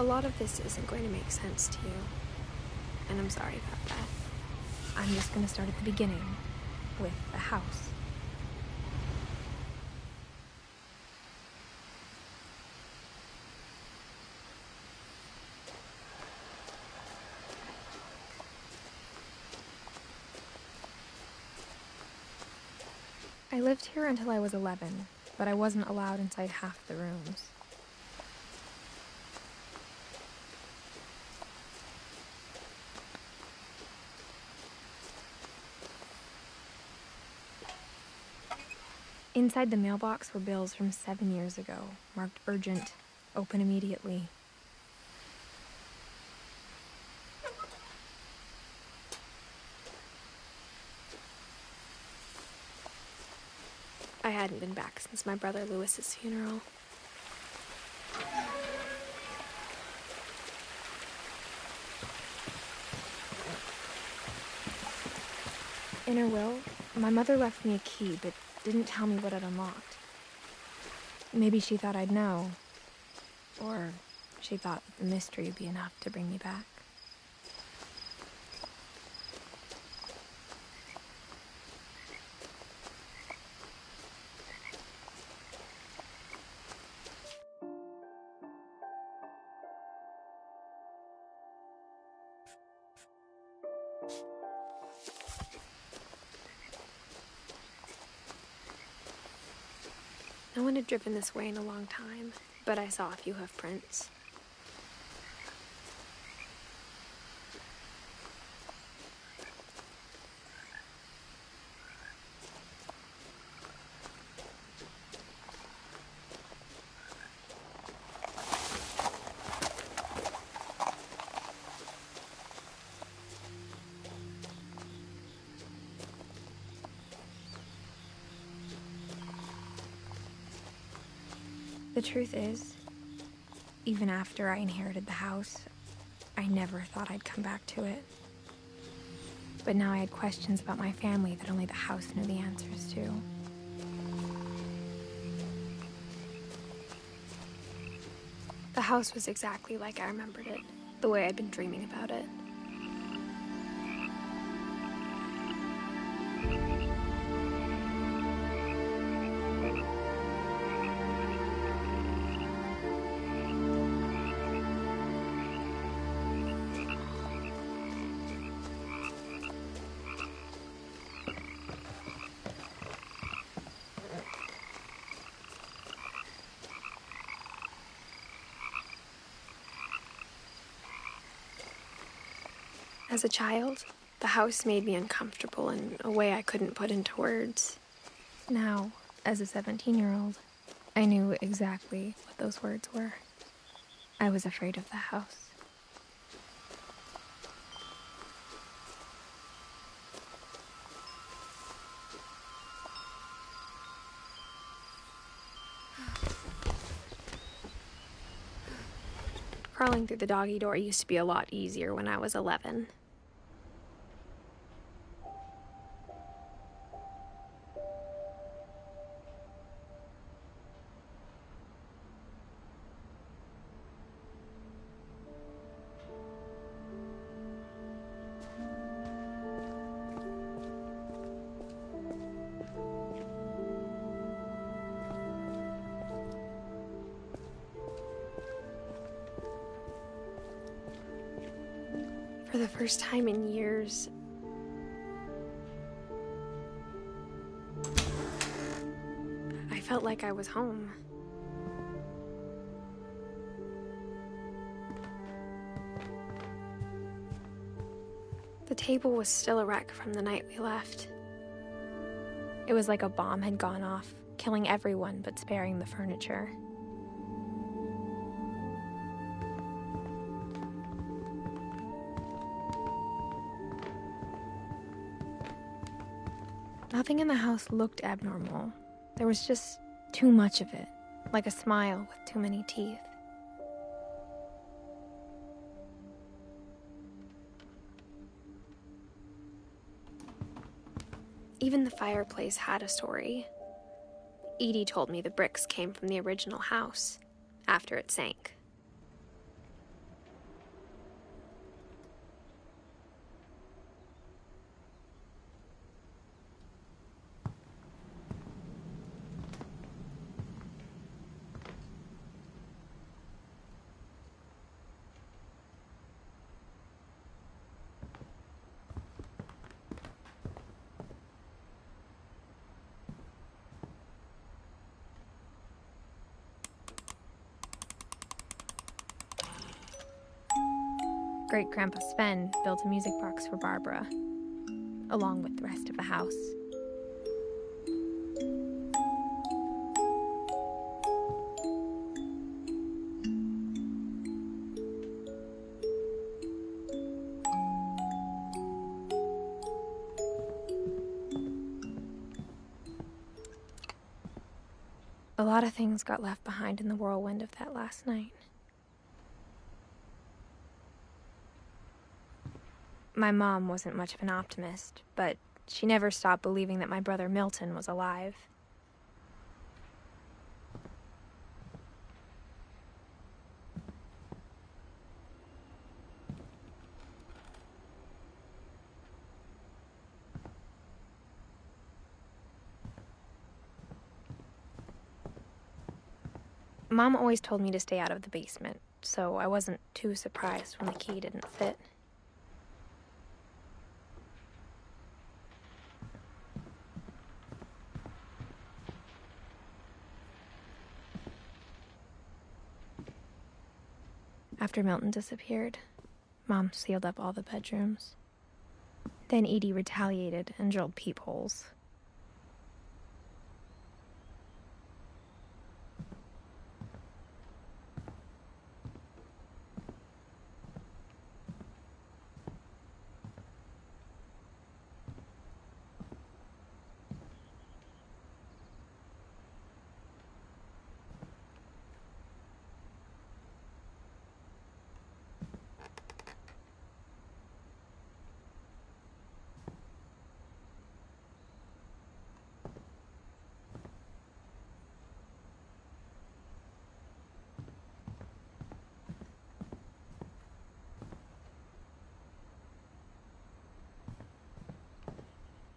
A lot of this isn't going to make sense to you, and I'm sorry about that. I'm just going to start at the beginning, with the house. I lived here until I was 11, but I wasn't allowed inside half the rooms. Inside the mailbox were bills from 7 years ago, marked urgent, open immediately. I hadn't been back since my brother Lewis's funeral. In her will, my mother left me a key, but didn't tell me what it unlocked. Maybe she thought I'd know. Or she thought that the mystery would be enough to bring me back. No one had driven this way in a long time, but I saw a few hoof prints. The truth is, even after I inherited the house, I never thought I'd come back to it. But now I had questions about my family that only the house knew the answers to. The house was exactly like I remembered it, the way I'd been dreaming about it. As a child, the house made me uncomfortable in a way I couldn't put into words. Now, as a 17-year-old, I knew exactly what those words were. I was afraid of the house. Crawling through the doggy door used to be a lot easier when I was 11. For the first time in years, I felt like I was home. The table was still a wreck from the night we left. It was like a bomb had gone off, killing everyone but sparing the furniture. Nothing in the house looked abnormal. There was just too much of it, like a smile with too many teeth. Even the fireplace had a story. Edie told me the bricks came from the original house, after it sank. great-grandpa Sven built a music box for Barbara, along with the rest of the house. A lot of things got left behind in the whirlwind of that last night. My mom wasn't much of an optimist, but she never stopped believing that my brother Milton was alive. Mom always told me to stay out of the basement, so I wasn't too surprised when the key didn't fit. After Milton disappeared, Mom sealed up all the bedrooms. Then Edie retaliated and drilled peepholes.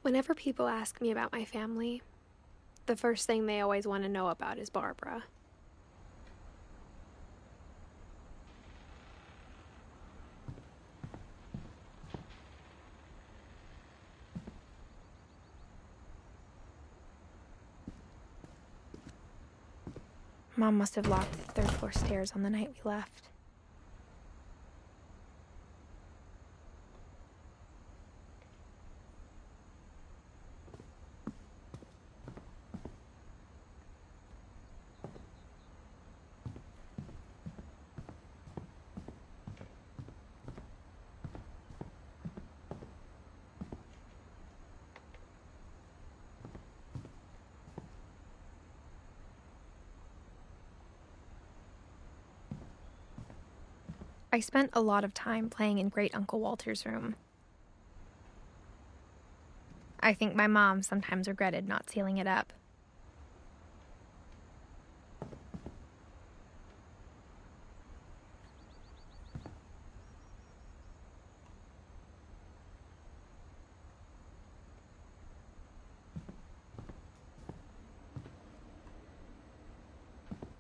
Whenever people ask me about my family, the first thing they always want to know about is Barbara. Mom must have locked the third-floor stairs on the night we left. I spent a lot of time playing in Great Uncle Walter's room. I think my mom sometimes regretted not sealing it up.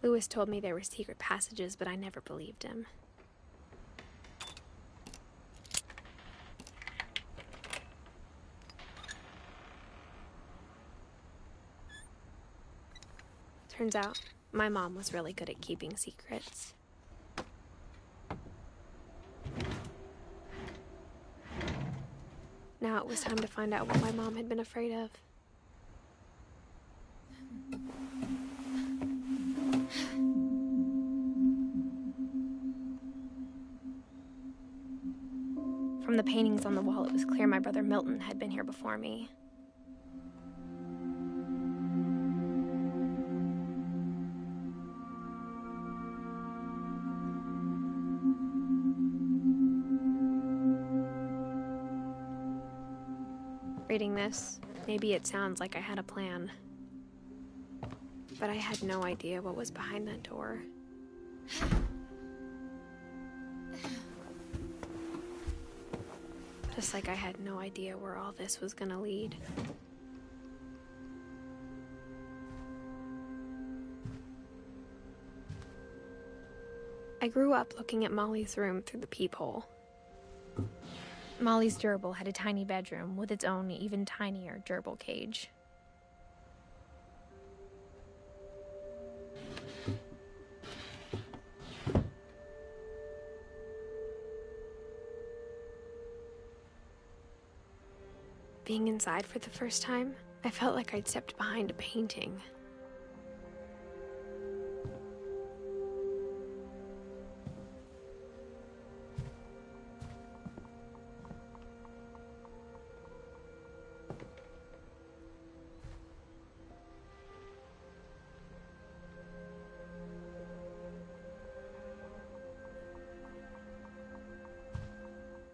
Lewis told me there were secret passages, but I never believed him. Turns out, my mom was really good at keeping secrets. Now it was time to find out what my mom had been afraid of. From the paintings on the wall, it was clear my brother Milton had been here before me. Reading this, maybe it sounds like I had a plan. But I had no idea what was behind that door. Just like I had no idea where all this was gonna lead. I grew up looking at Molly's room through the peephole. Molly's gerbil had a tiny bedroom with its own even tinier gerbil cage. Being inside for the first time, I felt like I'd stepped behind a painting.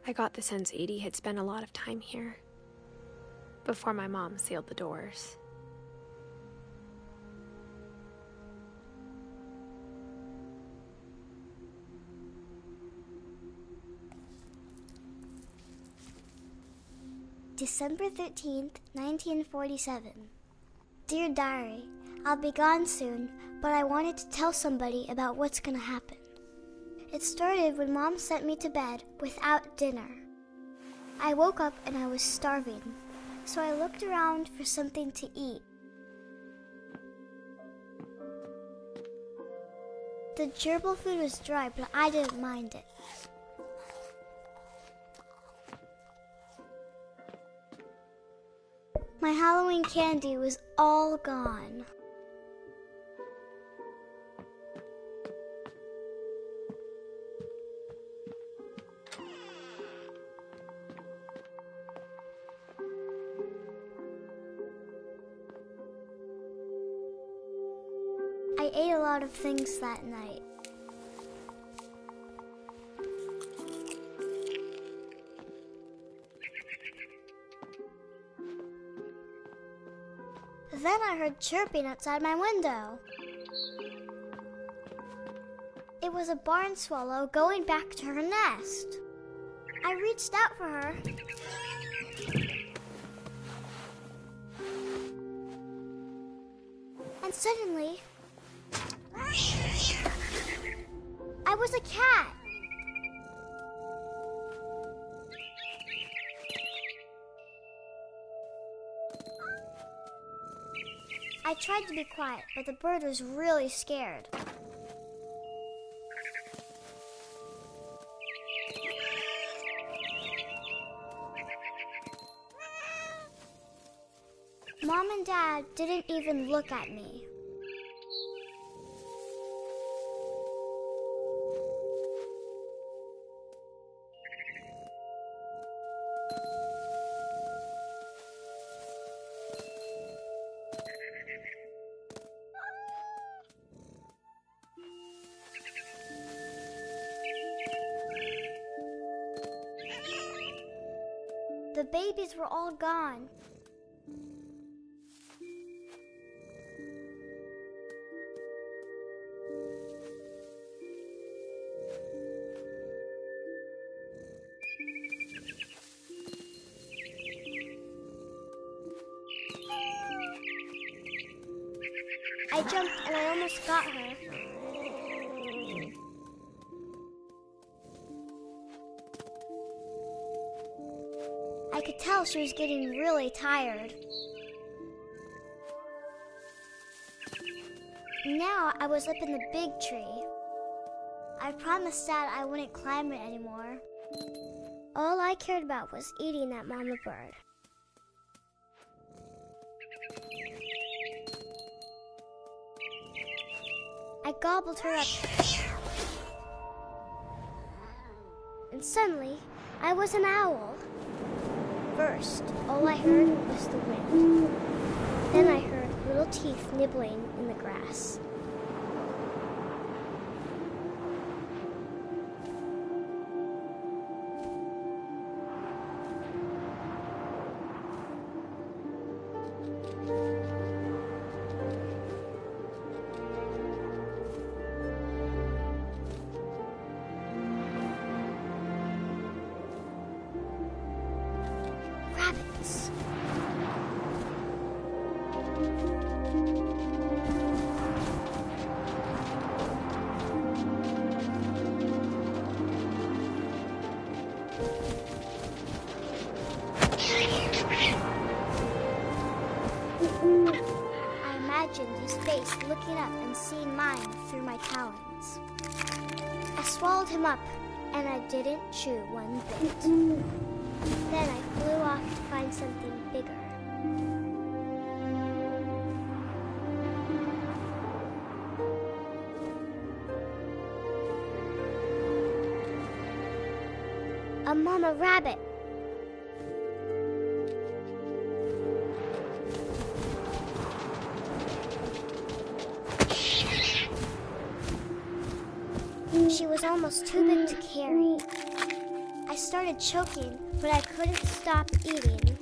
I got the sense Edie had spent a lot of time here before my mom sealed the doors. December 13th, 1947. Dear Diary, I'll be gone soon, but I wanted to tell somebody about what's gonna happen. It started when Mom sent me to bed without dinner. I woke up and I was starving, so I looked around for something to eat. The gerbil food was dry, but I didn't mind it. My Halloween candy was all gone. I ate a lot of things that night. Then I heard chirping outside my window. It was a barn swallow going back to her nest. I reached out for her. And suddenly, I was a cat. I tried to be quiet, but the bird was really scared. Mom and Dad didn't even look at me. The babies were all gone. I jumped and I almost got her. I could tell she was getting really tired. Now I was up in the big tree. I promised Dad I wouldn't climb it anymore. All I cared about was eating that mama bird. I gobbled her up. And suddenly, I was an owl. First, all I heard was the wind. Then I heard little teeth nibbling in the grass. Rabbits. I imagined his face looking up and seeing mine through my talons. I swallowed him up, and I didn't chew one bit. Then I flew off to find something a mama rabbit. She was almost too big to carry. I started choking, but I couldn't stop eating.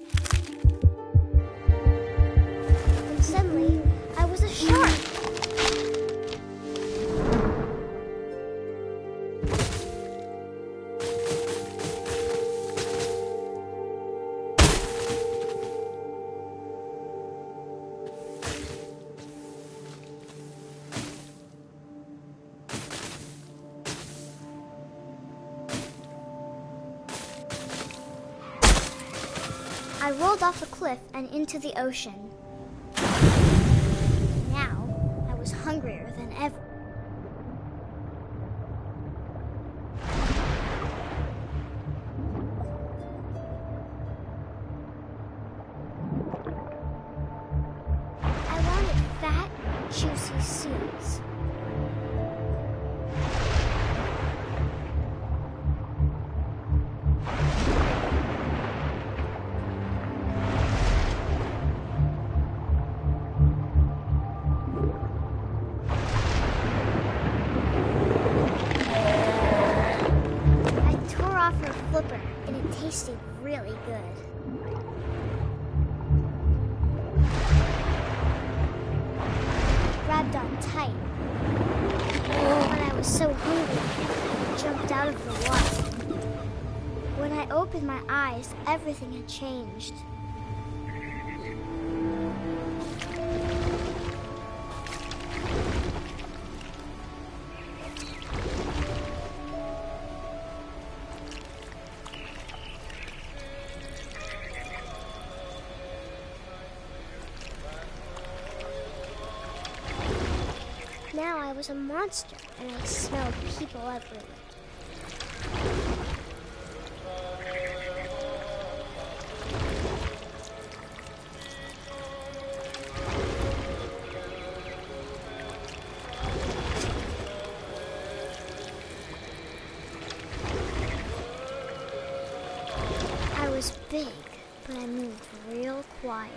And suddenly, I was a shark. I rolled off a cliff and into the ocean. Now, I was hungrier than ever. I wanted fat, juicy seeds. And it tasted really good. Grabbed on tight. But I was so hungry, I jumped out of the water. When I opened my eyes, everything had changed. Now I was a monster, and I smelled people everywhere. I was big, but I moved real quiet.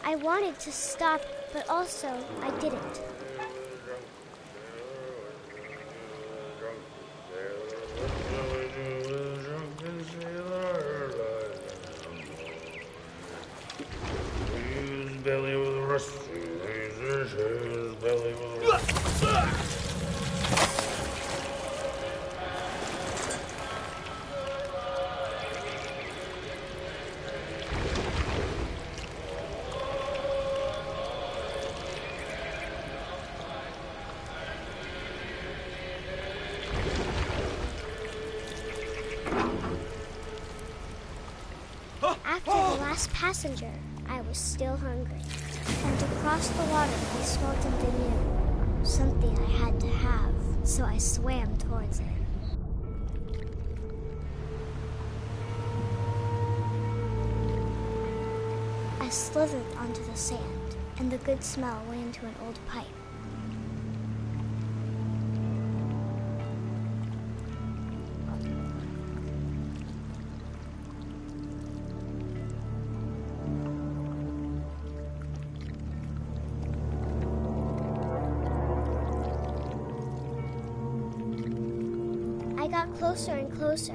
I wanted to stop, but also I didn't. After the last passenger, I was still hungry. And to cross the water, I smelled something new. Something I had to have, so I swam towards it. I slithered onto the sand, and the good smell went into an old pipe. I got closer and closer.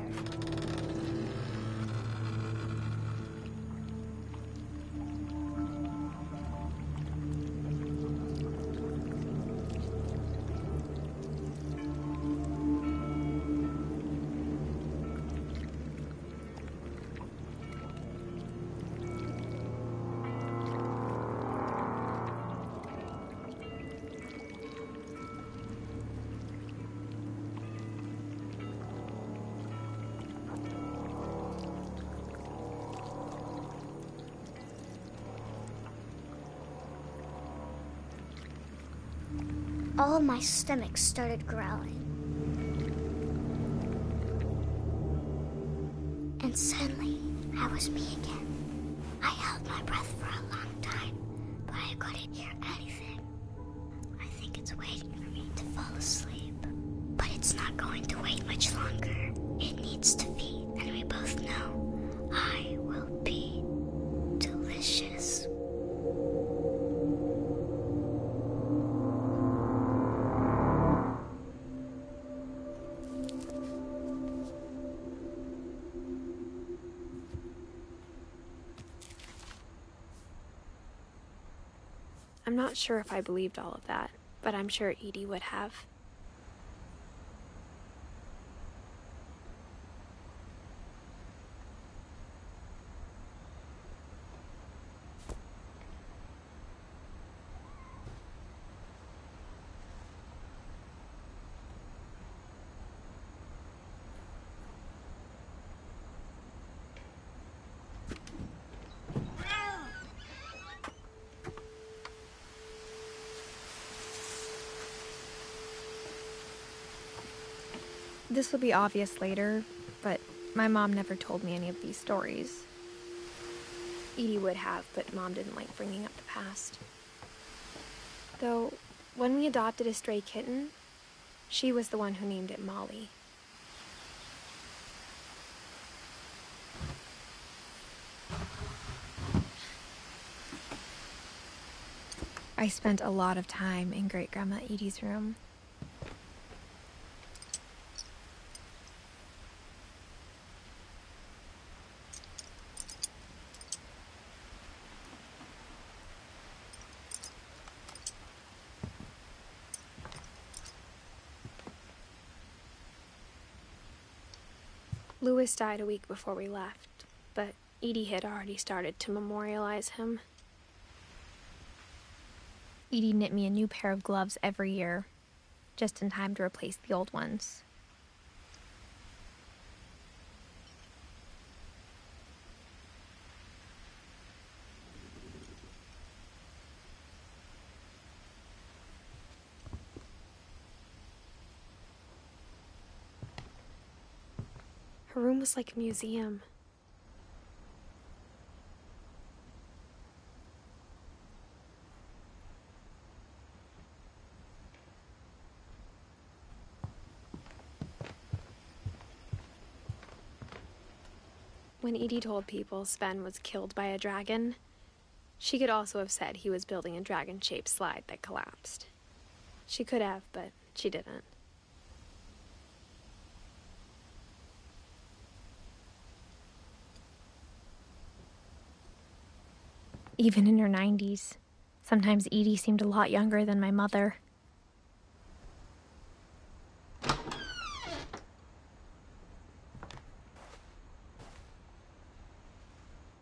all my stomach started growling. And suddenly, I was me again. I held my breath for a long time, but I couldn't hear anything. I think it's waiting for me to fall asleep. But it's not going to wait much longer. It needs to feed, and we both know I will be delicious. I'm not sure if I believed all of that, but I'm sure Edie would have. This will be obvious later, but my mom never told me any of these stories. Edie would have, but Mom didn't like bringing up the past. Though, when we adopted a stray kitten, she was the one who named it Molly. I spent a lot of time in Great-Grandma Edie's room. Louis died a week before we left, but Edie had already started to memorialize him. Edie knit me a new pair of gloves every year, just in time to replace the old ones. Her room was like a museum. When Edie told people Sven was killed by a dragon, she could also have said he was building a dragon-shaped slide that collapsed. She could have, but she didn't. Even in her 90s, sometimes Edie seemed a lot younger than my mother.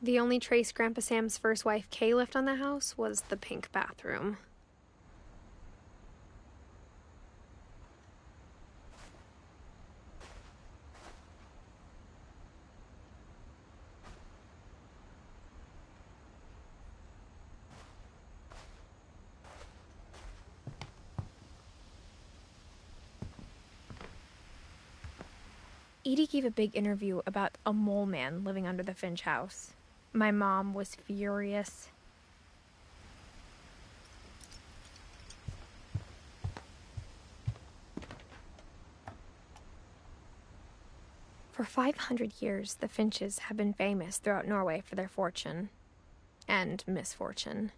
The only trace Grandpa Sam's first wife, Kay, left on the house was the pink bathroom. Edie gave a big interview about a mole man living under the Finch house. My mom was furious. For 500 years, the Finches have been famous throughout Norway for their fortune and misfortune.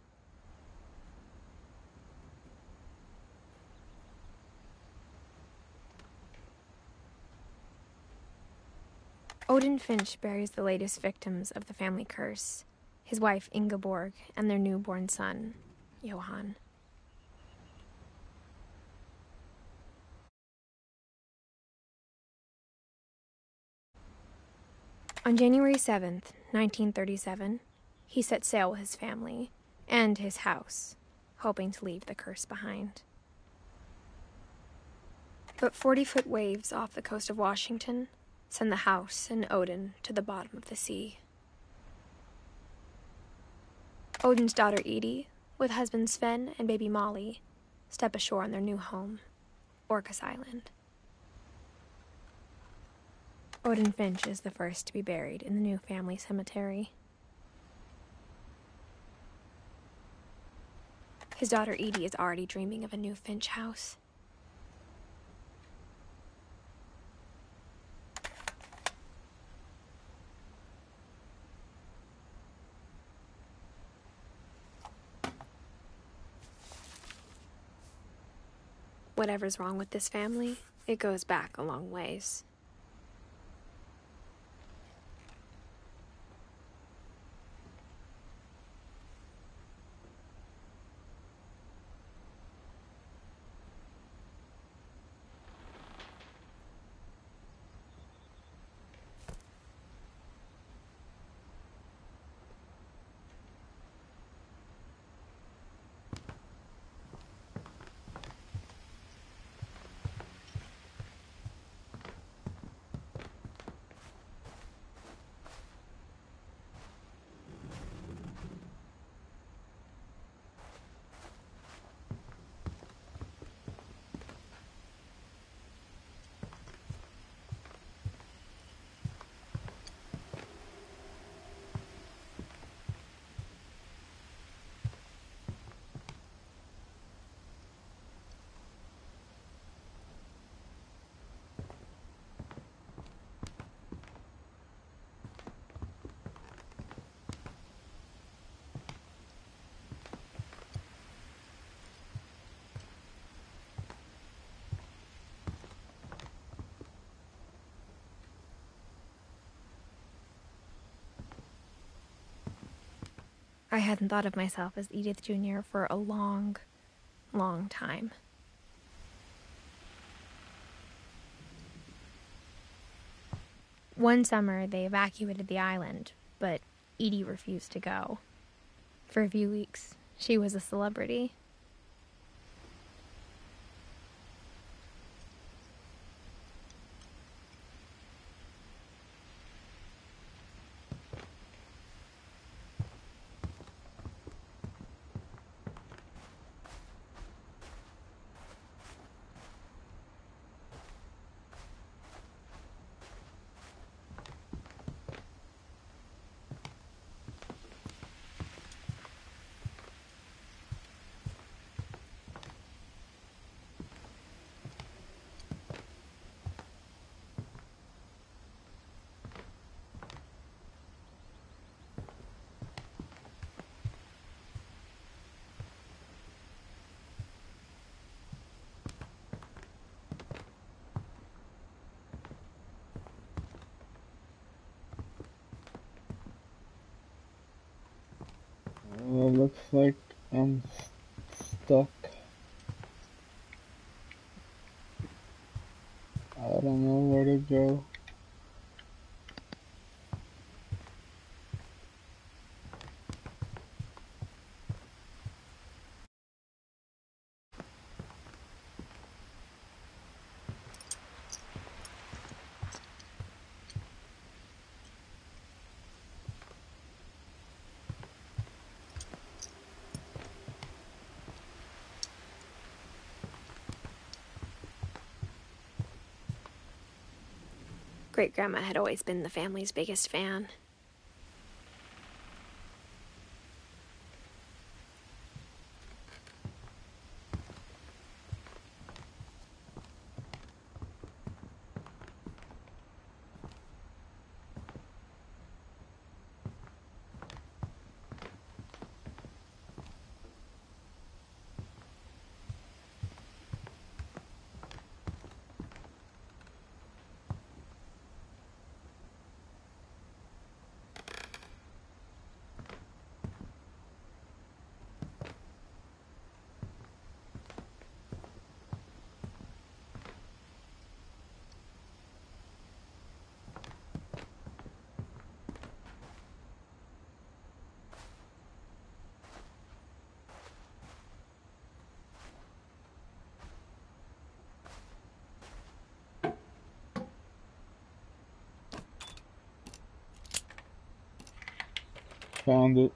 Odin Finch buries the latest victims of the family curse, his wife Ingeborg and their newborn son, Johan. On January 7th, 1937, he set sail with his family and his house, hoping to leave the curse behind. But 40-foot waves off the coast of Washington send the house and Odin to the bottom of the sea. Odin's daughter Edie, with husband Sven and baby Molly, step ashore on their new home, Orcas Island. Odin Finch is the first to be buried in the new family cemetery. His daughter Edie is already dreaming of a new Finch house. Whatever's wrong with this family, it goes back a long ways. I hadn't thought of myself as Edith Jr. for a long, long time. One summer, they evacuated the island, but Edie refused to go. For a few weeks, she was a celebrity. Looks like I'm stuck. I don't know where to go. Great-grandma had always been the family's biggest fan. Found it.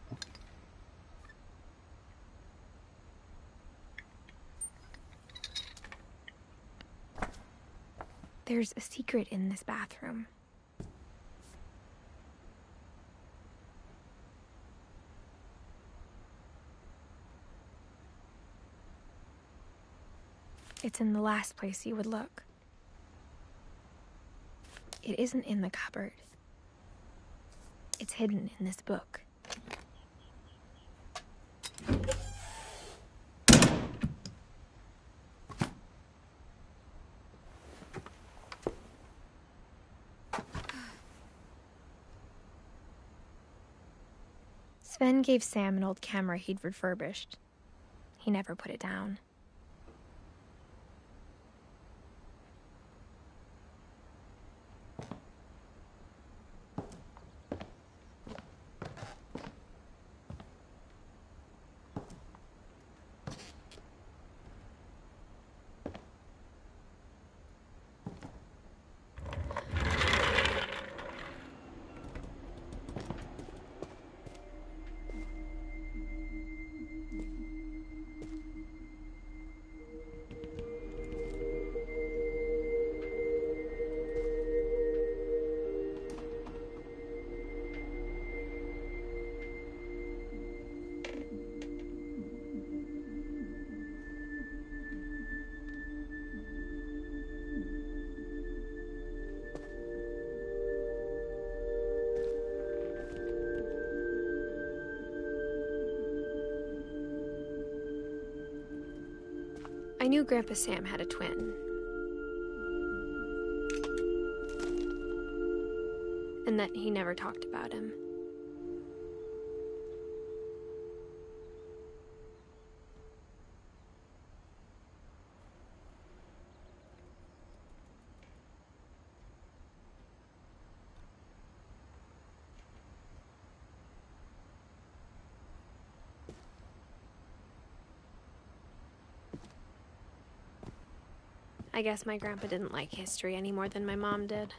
There's a secret in this bathroom. It's in the last place you would look. It isn't in the cupboard. It's hidden in this book. Sven gave Sam an old camera he'd refurbished. He never put it down. I knew Grandpa Sam had a twin. And that he never talked about him. I guess my grandpa didn't like history any more than my mom did.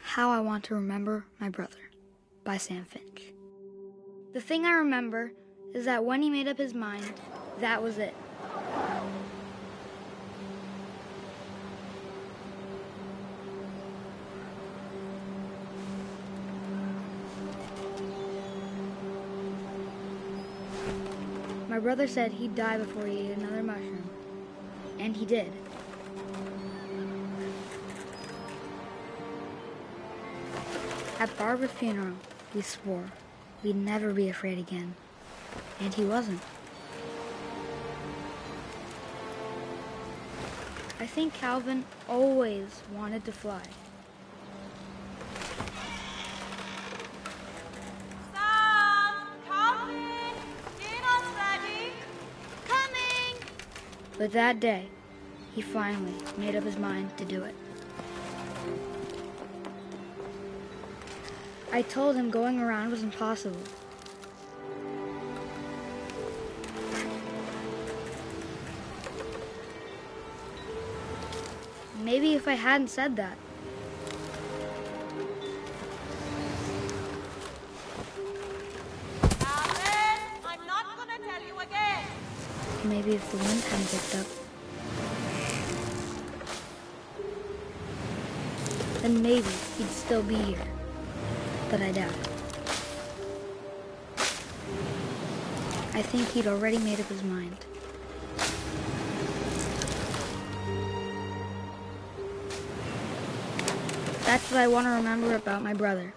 How I Want to Remember My Brother by Sam Finch. The thing I remember is that when he made up his mind, that was it. My brother said he'd die before he ate another mushroom. And he did. At Barbara's funeral, we swore we'd never be afraid again. And he wasn't. I think Calvin always wanted to fly. But that day, he finally made up his mind to do it. I told him going around was impossible. Maybe if I hadn't said that. Alan, I'm not gonna tell you again. Maybe if the wind hadn't picked up. Then maybe he'd still be here. But I doubt it. I think he'd already made up his mind. That's what I want to remember about my brother.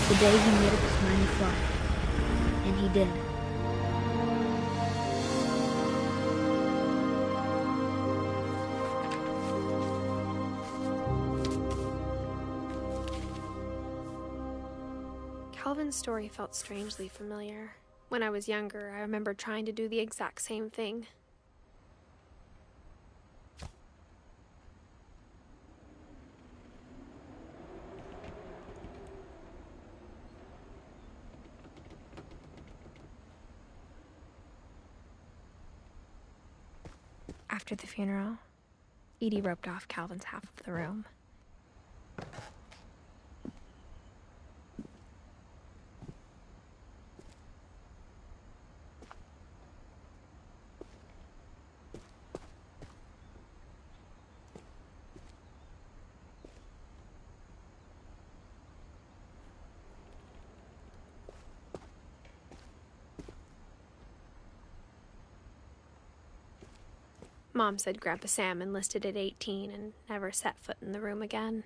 The day he made up his mind to fly. And he did. Calvin's story felt strangely familiar. When I was younger, I remember trying to do the exact same thing. After the funeral, Edie roped off Calvin's half of the room. Mom said Grandpa Sam enlisted at 18 and never set foot in the room again.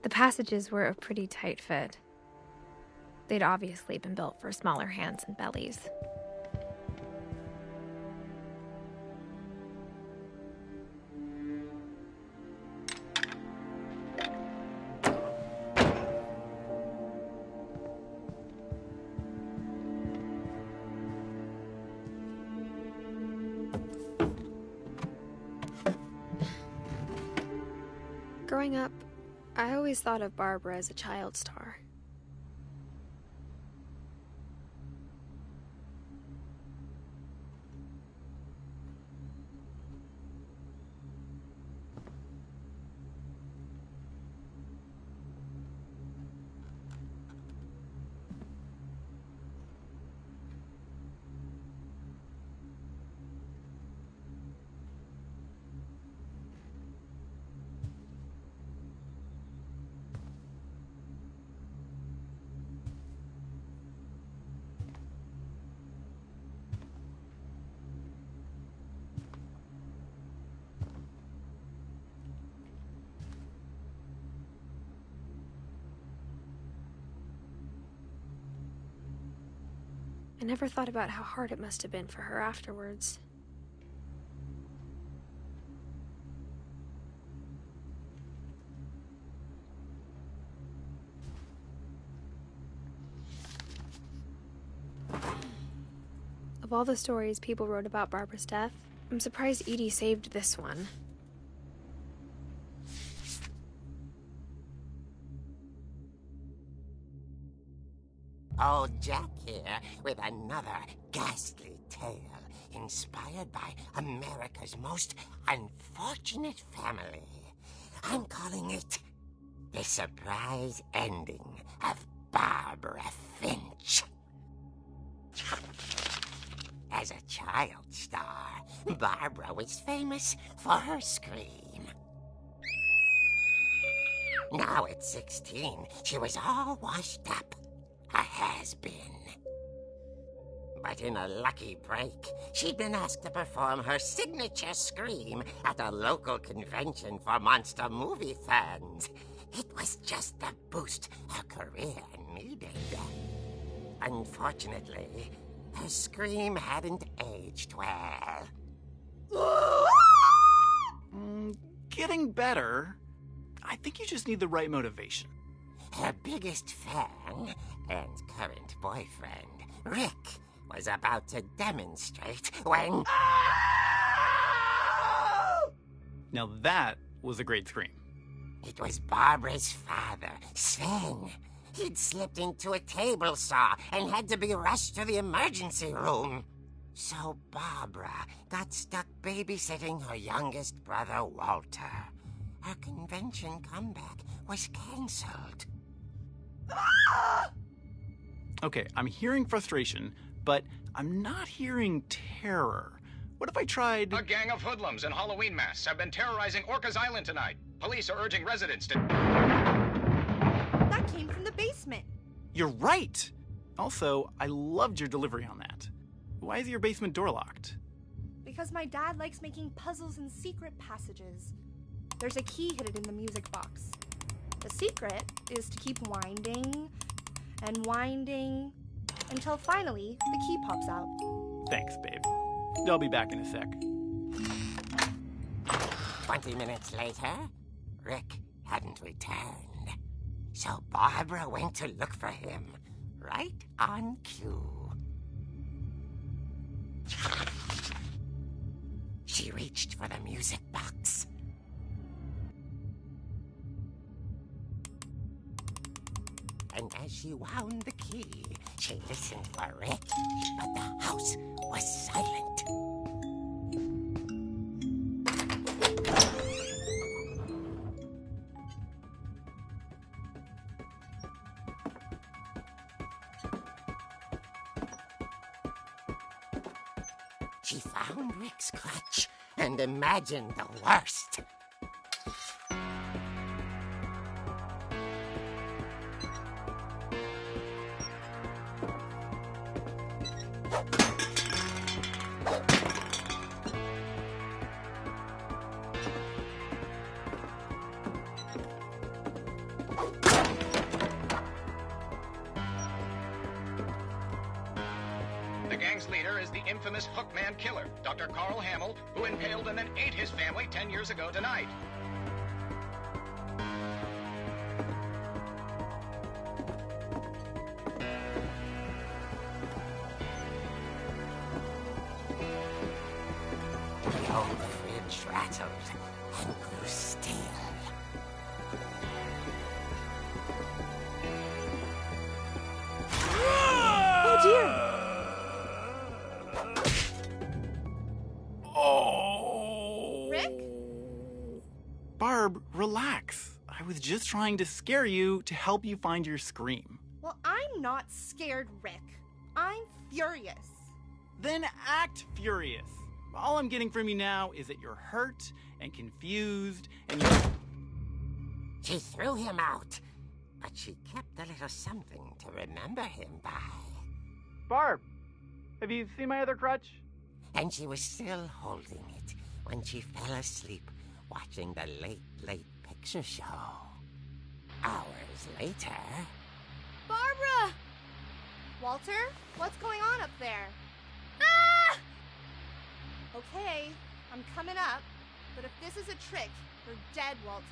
The passages were a pretty tight fit. They'd obviously been built for smaller hands and bellies. Growing up, I always thought of Barbara as a child star. I never thought about how hard it must have been for her afterwards. Of all the stories people wrote about Barbara's death, I'm surprised Edie saved this one. Old Jack here with another ghastly tale inspired by America's most unfortunate family. I'm calling it The Surprise Ending of Barbara Finch. As a child star, Barbara was famous for her scream. Now at 16, she was all washed up. A has-been. But in a lucky break, she'd been asked to perform her signature scream at a local convention for monster movie fans. It was just the boost her career needed. Unfortunately, her scream hadn't aged well. Getting better. I think you just need the right motivation. Her biggest fan and current boyfriend, Rick, was about to demonstrate when... Now that was a great scream. It was Barbara's father, Sven. He'd slipped into a table saw and had to be rushed to the emergency room. So Barbara got stuck babysitting her youngest brother, Walter. Her convention comeback was cancelled. Okay, I'm hearing frustration, but I'm not hearing terror. What if I tried... A gang of hoodlums in Halloween masks have been terrorizing Orcas Island tonight. Police are urging residents to... That came from the basement. You're right! Also, I loved your delivery on that. Why is your basement door locked? Because my dad likes making puzzles and secret passages. There's a key hidden in the music box. The secret is to keep winding and winding until finally the key pops out. Thanks, babe. I'll be back in a sec. 20 minutes later, Rick hadn't returned. So Barbara went to look for him, right on cue. She reached for the music box. And as she wound the key, she listened for Rick, but the house was silent. She found Rick's crutch and imagined the worst. The gang's leader is the infamous Hookman killer, Dr. Carl Hamill, who impaled and then ate his family 10 years ago tonight. The old fridge rattled and grew still. Oh dear! Oh! Rick? Barb, relax. I was just trying to scare you to help you find your scream. Well, I'm not scared, Rick. I'm furious. Then act furious. All I'm getting from you now is that you're hurt and confused and you... She threw him out, but she kept a little something to remember him by. Barb, have you seen my other crutch? And she was still holding it when she fell asleep watching the late picture show. Hours later... Barbara! Walter, what's going on up there? Ah! Okay, I'm coming up, but if this is a trick, you're dead, Walter.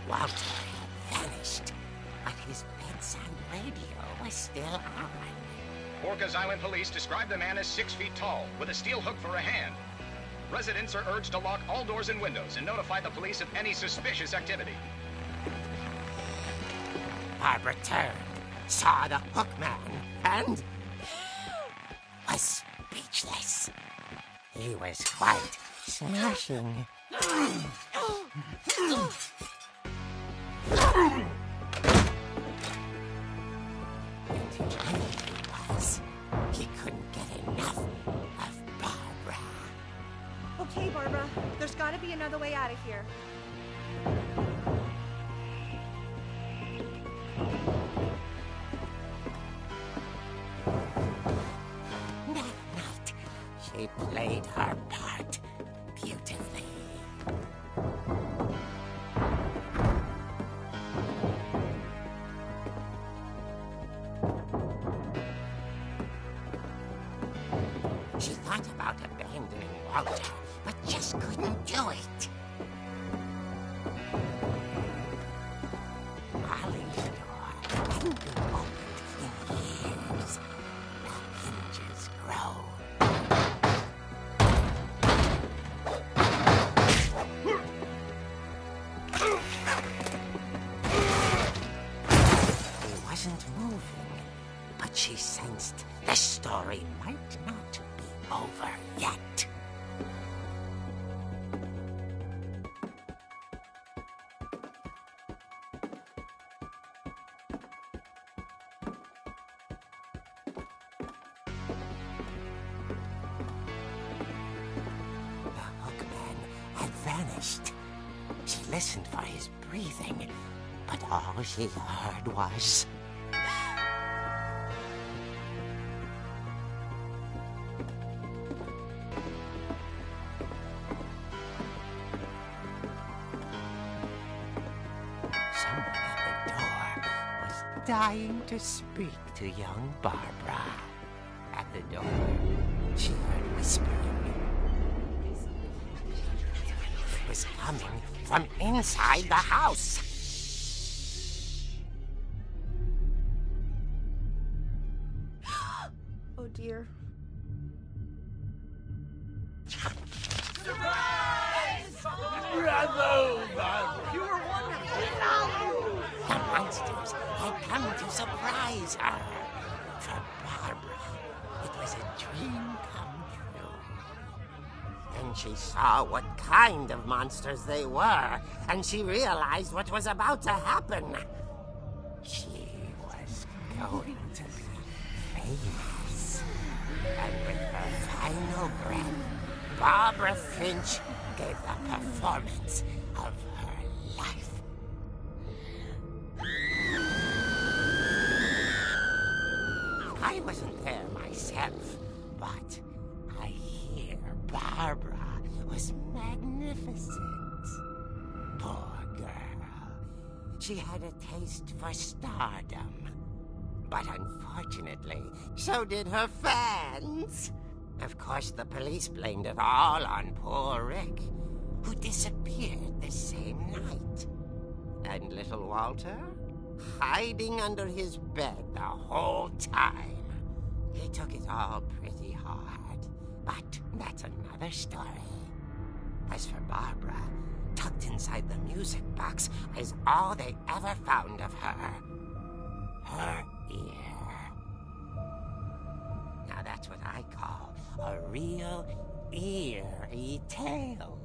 Walter had vanished, but his bedside radio was still on. Orcas Island police describe the man as 6 feet tall, with a steel hook for a hand. Residents are urged to lock all doors and windows and notify the police of any suspicious activity. Barbara turned, saw the hookman, and was speechless. He was quite smashing. He couldn't get enough of Barbara. Okay, Barbara, there's gotta be another way out of here. That night, she played her part beautifully. She thought about abandoning Walter, but just couldn't do it. Molly Lenore hadn't been wasn't moving, but she sensed the story might not be over yet. The hookman had vanished. She listened for his breathing, but all she heard was... someone at the door was dying to speak to young Barbara. At the door, she heard whispering. It was coming from inside the house. Oh dear. The monsters had come to surprise her. For Barbara, it was a dream come true. Then she saw what kind of monsters they were, and she realized what was about to happen. She was going to be famous. And with her final breath, Barbara Finch gave the performance of her life. I wasn't there myself, but I hear Barbara was magnificent. Poor girl. She had a taste for stardom. But unfortunately, so did her fans. Of course, the police blamed it all on poor Rick, who disappeared the same night. And little Walter? Hiding under his bed the whole time. He took it all pretty hard, but that's another story. As for Barbara, tucked inside the music box is all they ever found of her. Her ear. Now that's what I call a real eerie tale.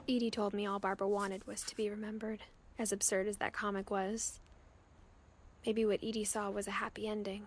Edie told me all Barbara wanted was to be remembered, as absurd as that comic was. Maybe what Edie saw was a happy ending.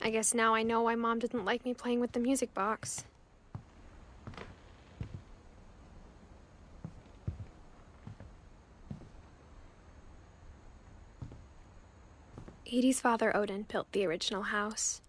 I guess now I know why Mom didn't like me playing with the music box. Edie's father, Odin, built the original house.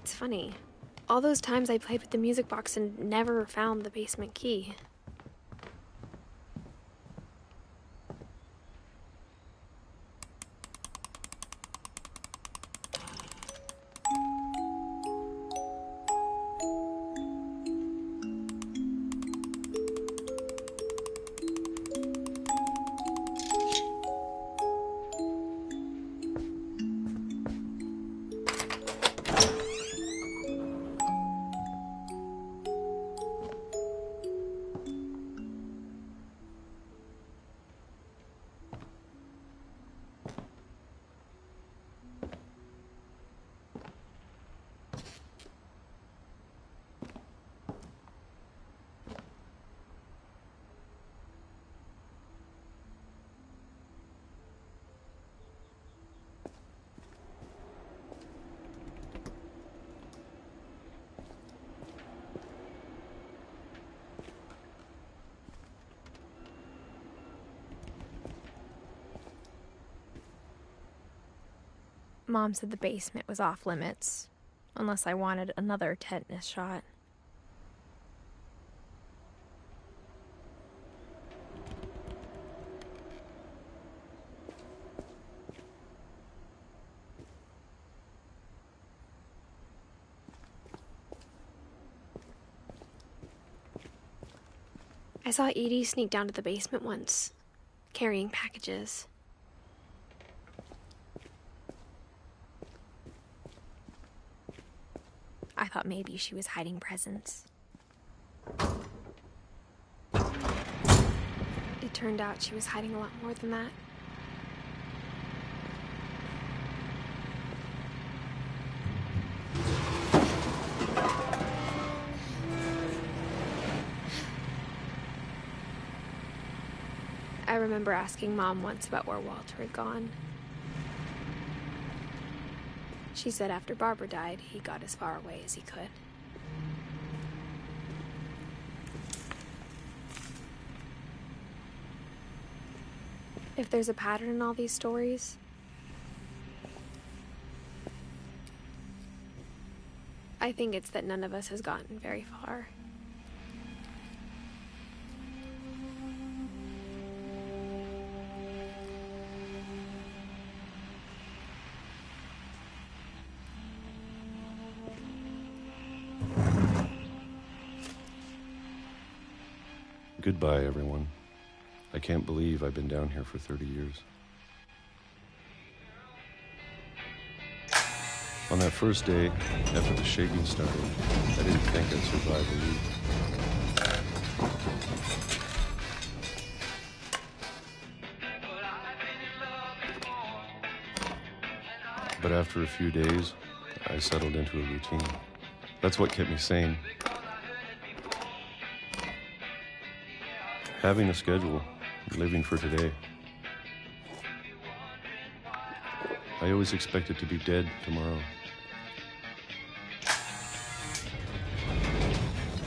It's funny. All those times I played with the music box and never found the basement key. Mom said the basement was off limits, unless I wanted another tetanus shot. I saw Edie sneak down to the basement once, carrying packages. I thought maybe she was hiding presents. It turned out she was hiding a lot more than that. I remember asking Mom once about where Walter had gone. She said after Barbara died, he got as far away as he could. If there's a pattern in all these stories, I think it's that none of us has gotten very far. Goodbye, everyone. I can't believe I've been down here for 30 years. On that first day, after the shaking started, I didn't think I'd survive a week. But after a few days, I settled into a routine. That's what kept me sane. Having a schedule, living for today. I always expected to be dead tomorrow.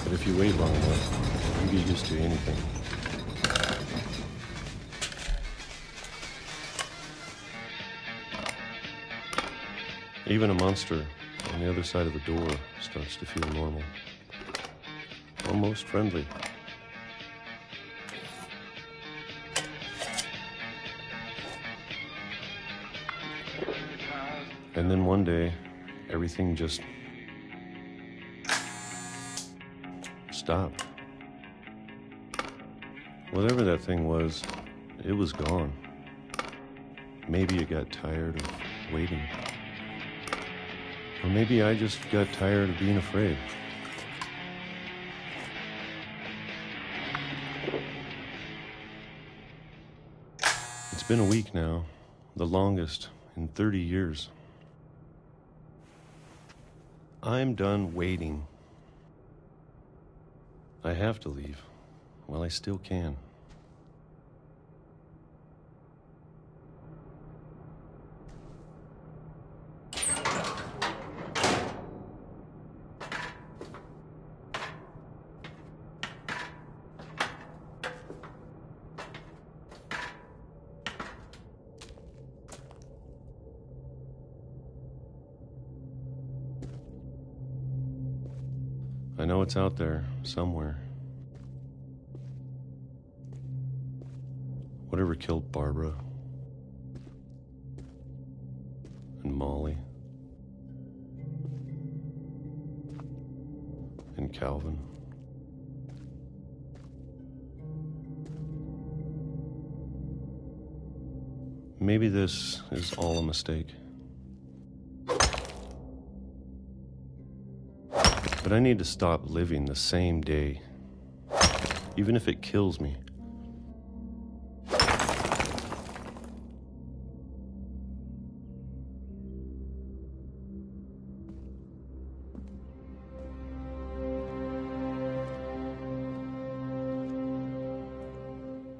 But if you wait long enough, you get used to anything. Even a monster on the other side of the door starts to feel normal. Almost friendly. And then one day, everything just stopped. Whatever that thing was, it was gone. Maybe it got tired of waiting. Or maybe I just got tired of being afraid. It's been a week now, the longest in 30 years. I'm done waiting. I have to leave while I still can. I know it's out there, somewhere. Whatever killed Barbara and Molly and Calvin. Maybe this is all a mistake. But I need to stop living the same day, even if it kills me.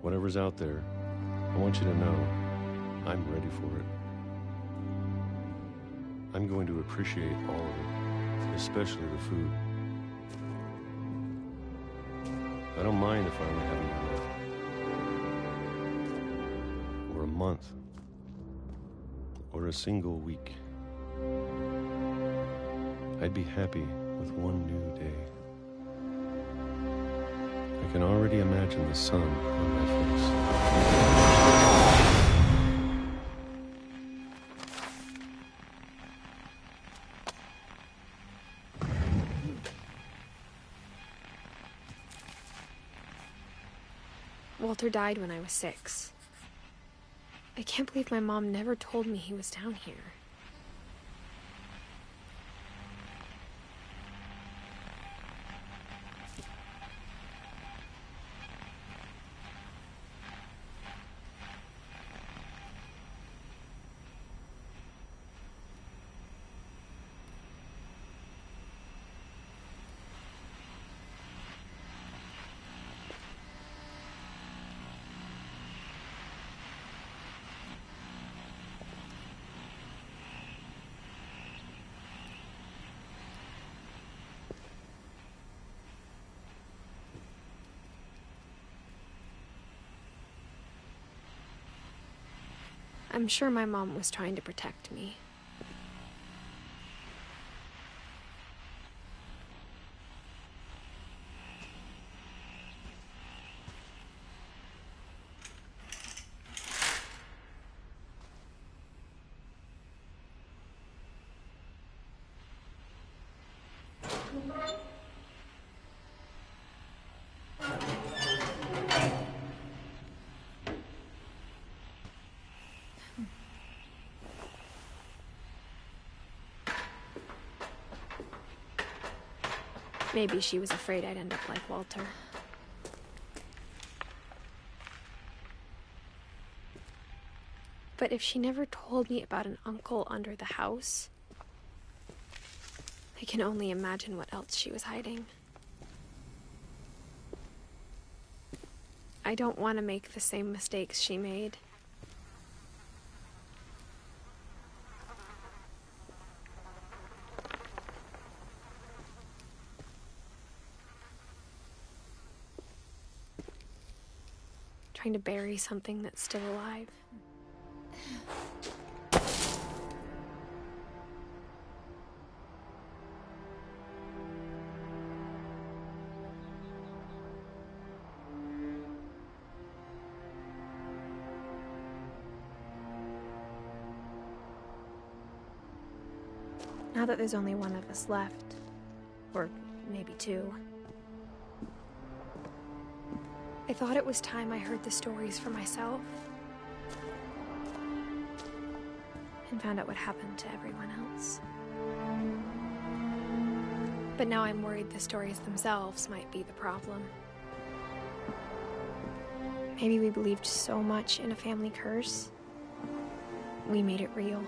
Whatever's out there, I want you to know I'm ready for it. I'm going to appreciate all of it, especially the food. I don't mind if I only have a minute, or a month, or a single week. I'd be happy with one new day. I can already imagine the sun on my face. Walter died when I was 6. I can't believe my mom never told me he was down here. I'm sure my mom was trying to protect me. Maybe she was afraid I'd end up like Walter. But if she never told me about an uncle under the house, I can only imagine what else she was hiding. I don't want to make the same mistakes she made. Trying to bury something that's still alive. Now that there's only one of us left, or maybe 2, I thought it was time I heard the stories for myself and found out what happened to everyone else. But now I'm worried the stories themselves might be the problem. Maybe we believed so much in a family curse, we made it real.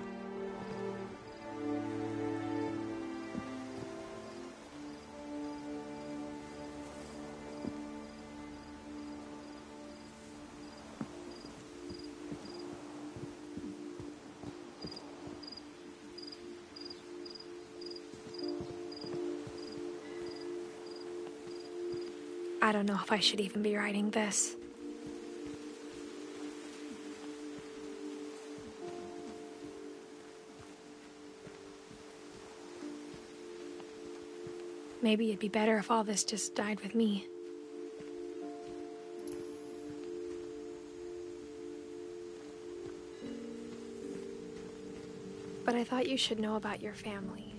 I don't know if I should even be writing this. Maybe it'd be better if all this just died with me. But I thought you should know about your family.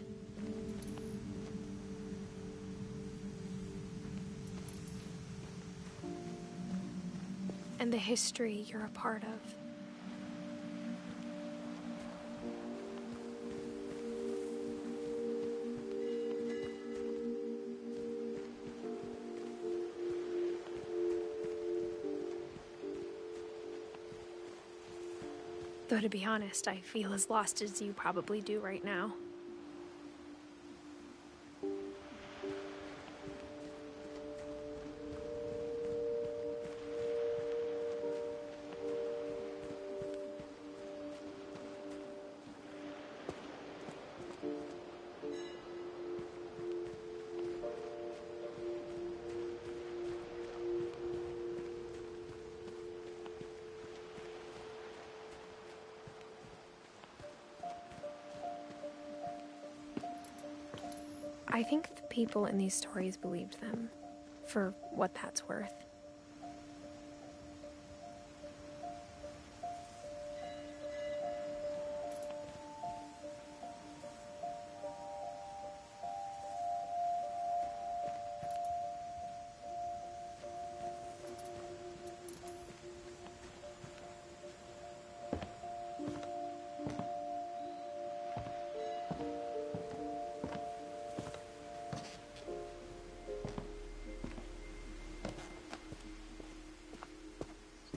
And the history you're a part of. Though to be honest, I feel as lost as you probably do right now. I think the people in these stories believed them, for what that's worth.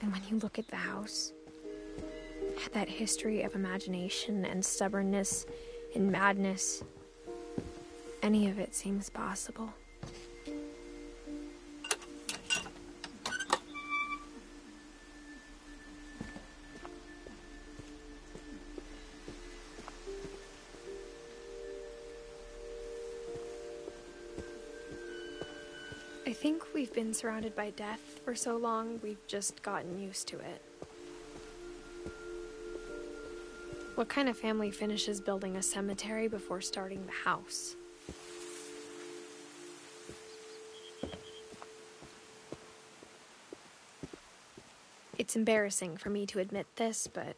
And when you look at the house, that history of imagination and stubbornness and madness, any of it seems possible. I think we've been surrounded by death for so long, we've just gotten used to it. What kind of family finishes building a cemetery before starting the house? It's embarrassing for me to admit this, but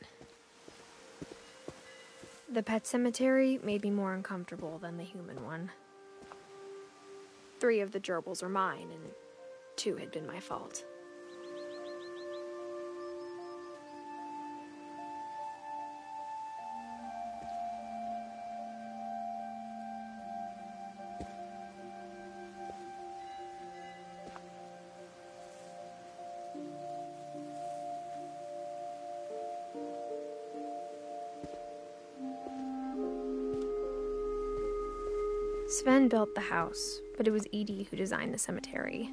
the pet cemetery made me more uncomfortable than the human one. 3 of the gerbils were mine, and 2 had been my fault. Sven built the house, but it was Edie who designed the cemetery.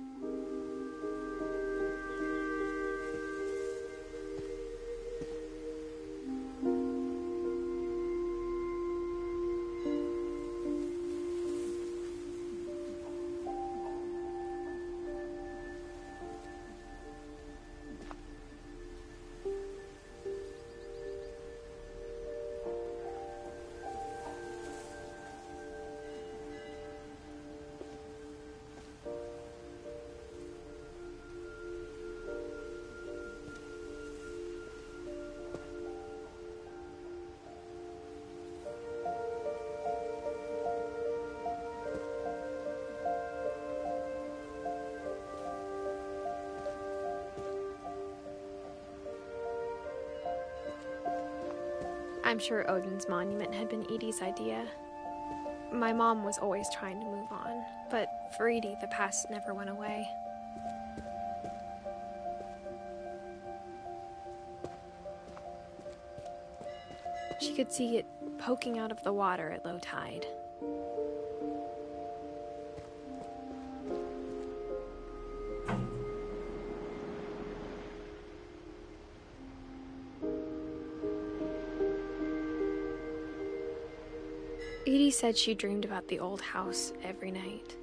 I'm sure Odin's monument had been Edie's idea. My mom was always trying to move on, but for Edie, the past never went away. She could see it poking out of the water at low tide. Edie said she dreamed about the old house every night.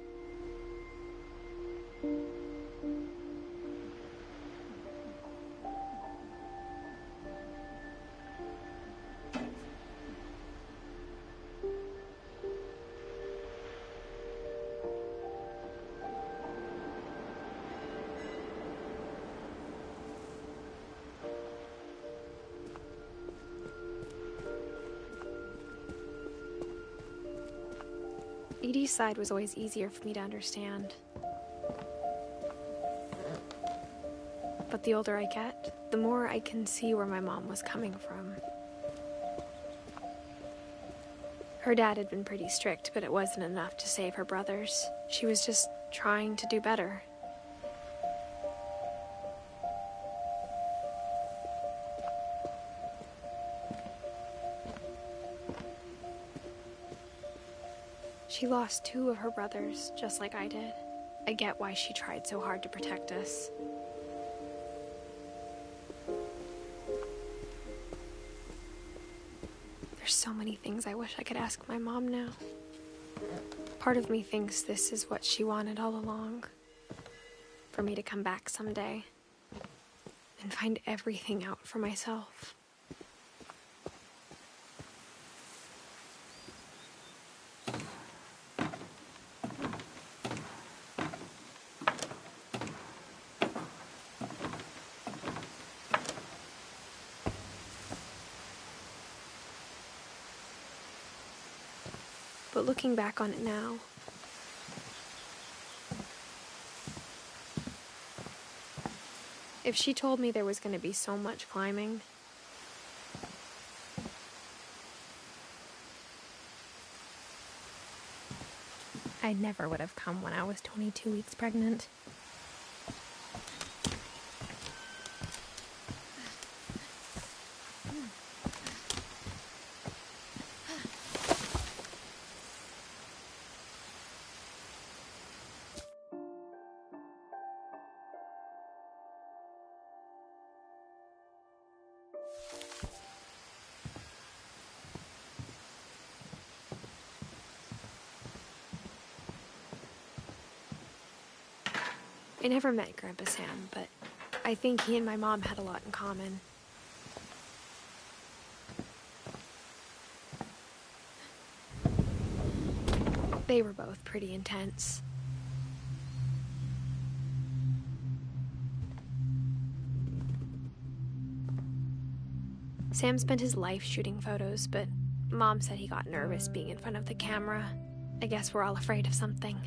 Edie's side was always easier for me to understand. But the older I get, the more I can see where my mom was coming from. Her dad had been pretty strict, but it wasn't enough to save her brothers. She was just trying to do better. She lost 2 of her brothers, just like I did. I get why she tried so hard to protect us. There's so many things I wish I could ask my mom now. Part of me thinks this is what she wanted all along. For me to come back someday and find everything out for myself. But looking back on it now, if she told me there was going to be so much climbing, I never would have come when I was 22 weeks pregnant. I never met Grandpa Sam, but I think he and my mom had a lot in common. They were both pretty intense. Sam spent his life shooting photos, but Mom said he got nervous being in front of the camera. I guess we're all afraid of something.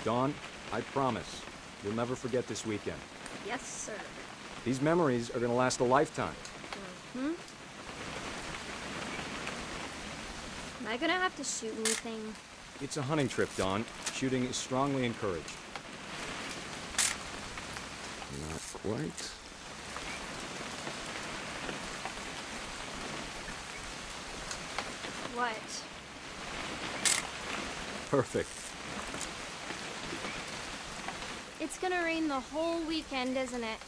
Dawn, I promise, you'll never forget this weekend. Yes, sir. These memories are gonna last a lifetime. Am I gonna have to shoot anything? It's a hunting trip, Dawn. Shooting is strongly encouraged. Not quite. What? Perfect. It's gonna rain the whole weekend, isn't it?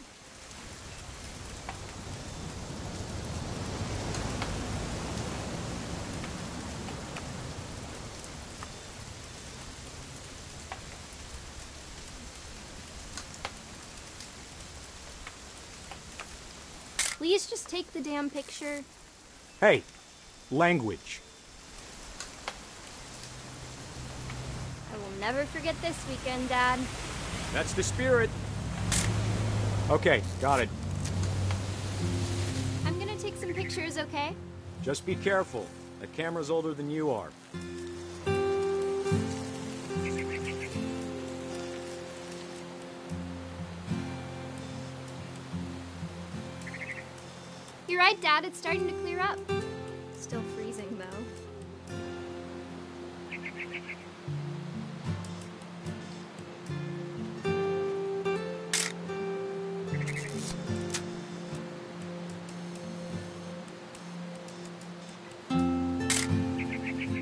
Please just take the damn picture. Hey, language. I will never forget this weekend, Dad. That's the spirit. Okay, got it. I'm gonna take some pictures, okay? Just be careful. The camera's older than you are. You're right, Dad. It's starting to clear up. Still freezing, though.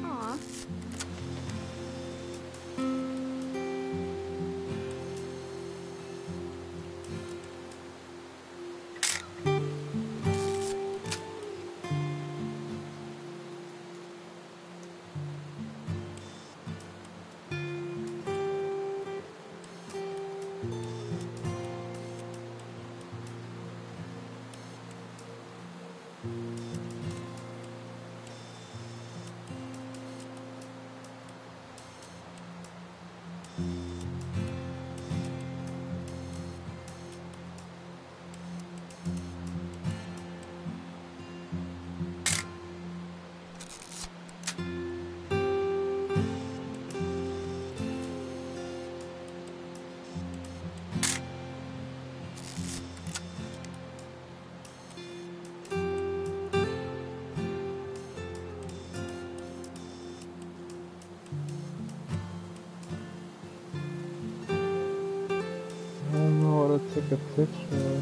Aw. I don't know how to take a picture.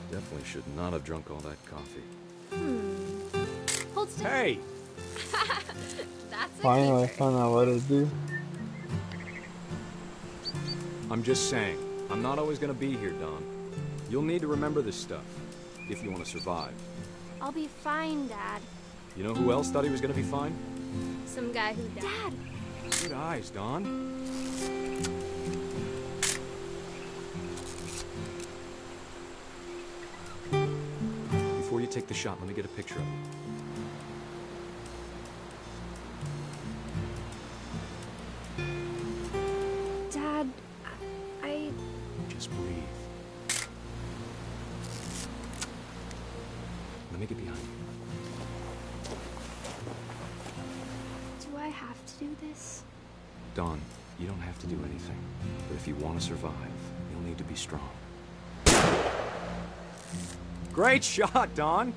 Definitely should not have drunk all that coffee. Hold still. Hey! That's a Finally, I keeper. found out what to do. I'm just saying, I'm not always gonna be here, Don. You'll need to remember this stuff, if you want to survive. I'll be fine, Dad. You know who else thought he was gonna be fine? Some guy who died. Dad! Good eyes, Don. Before you take the shot, let me get a picture of you. Dad, I... Just breathe. Let me get behind you. Do I have to do this? Don, you don't have to do anything. But if you want to survive, you'll need to be strong. Great shot, Don!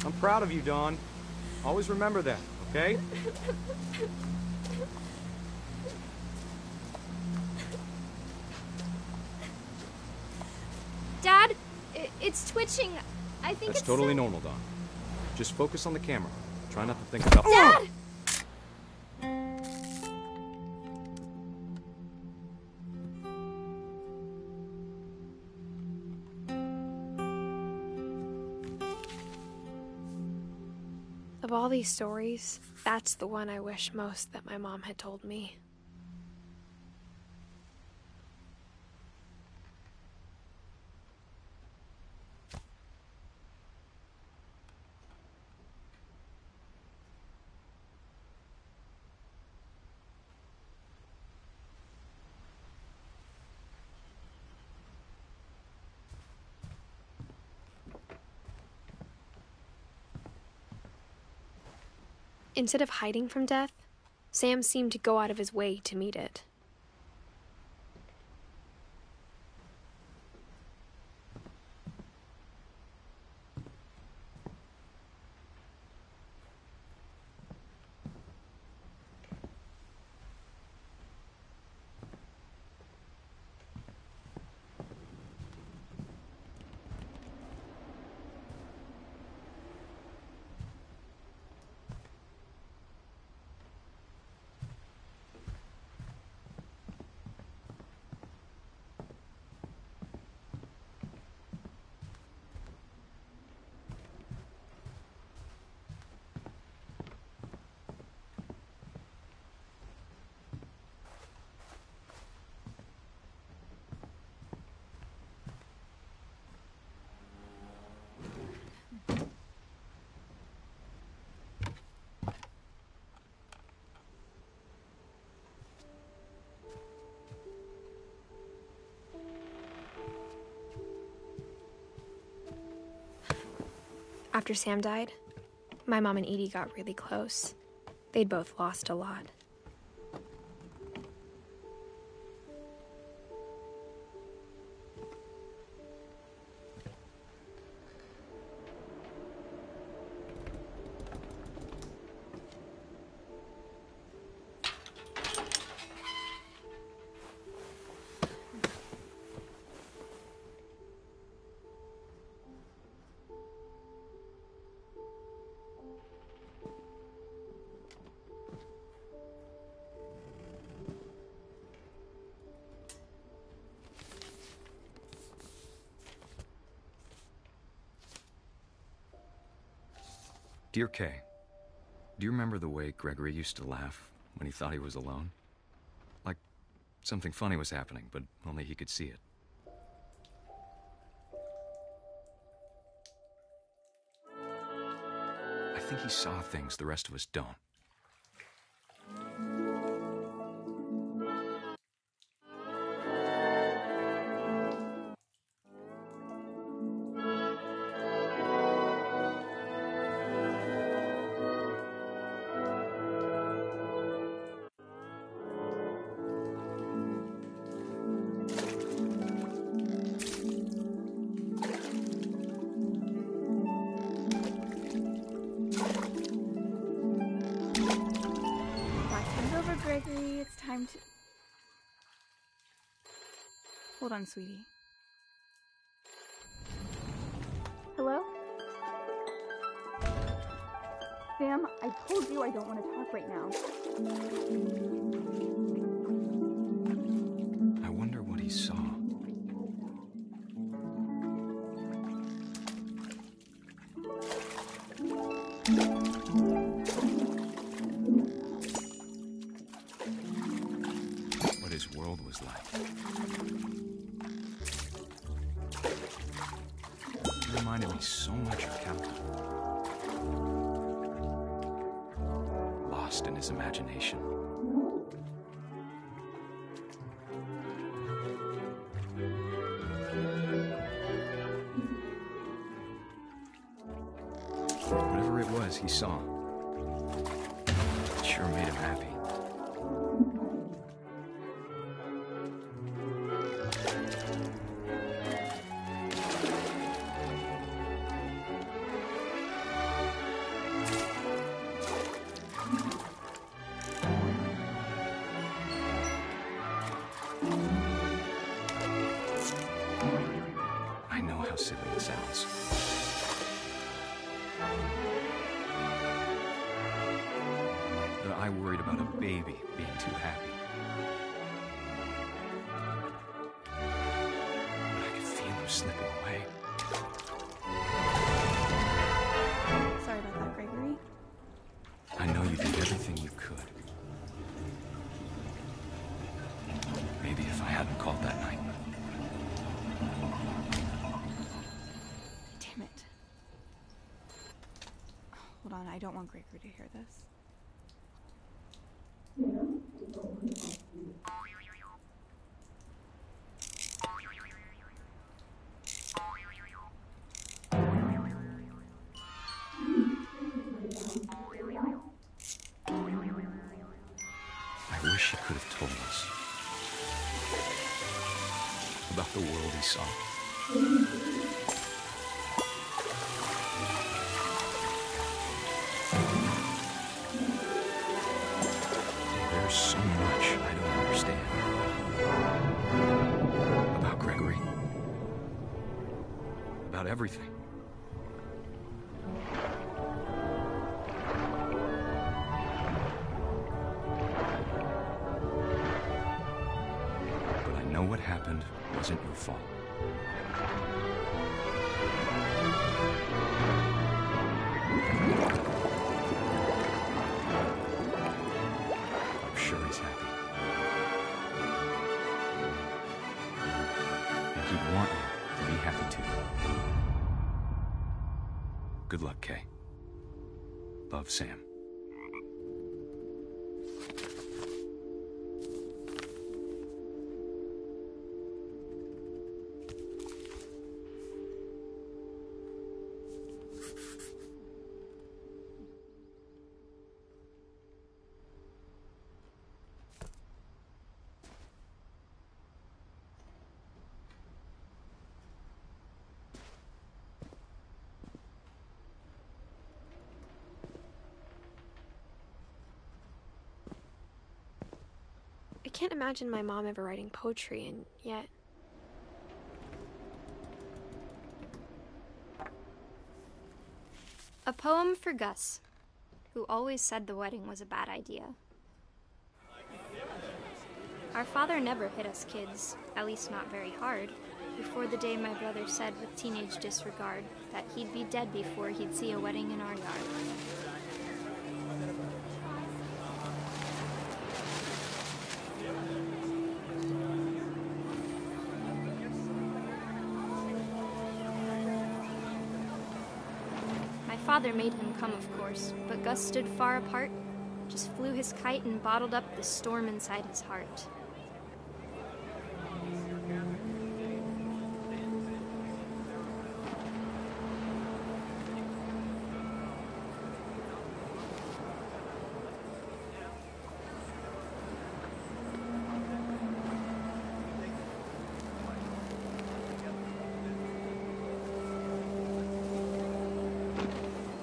I'm proud of you, Don. Always remember that, okay? Dad, it's twitching. I think That's it's totally so... normal, Don. Just focus on the camera. Try not to think about... Dad! Of all these stories, that's the one I wish most that my mom had told me. Instead of hiding from death, Sam seemed to go out of his way to meet it. After Sam died, my mom and Edie got really close. They'd both lost a lot. Dear Kay, do you remember the way Gregory used to laugh when he thought he was alone? Something funny was happening, but only he could see it. I think he saw things the rest of us don't. Gregory, it's time to... Hold on, sweetie. Hello? Sam, I told you I don't want to talk right now. I wonder what he saw. What his world was like. He reminded me so much of Caquita. Lost in his imagination. Whatever it was he saw, it sure made him happy. I know how silly it sounds. But I worried about a baby being too happy. But I could feel him slipping away. Sorry about that, Gregory. I know you did everything you could. Maybe if I hadn't called that night. Damn it. Hold on, I don't want Gregory to hear this. I wish he could have told us about the world he saw. There's so much I don't understand about Gregory, about everything. But I know what happened wasn't your fault. I'm sure he's happy. And he'd want you to be happy too. Good luck, Kay. Love, Sam. I can't imagine my mom ever writing poetry, and yet... A poem for Gus, who always said the wedding was a bad idea. Our father never hit us kids, at least not very hard, before the day my brother said with teenage disregard that he'd be dead before he'd see a wedding in our yard. father made him come, of course, but Gus stood far apart, just flew his kite and bottled up the storm inside his heart.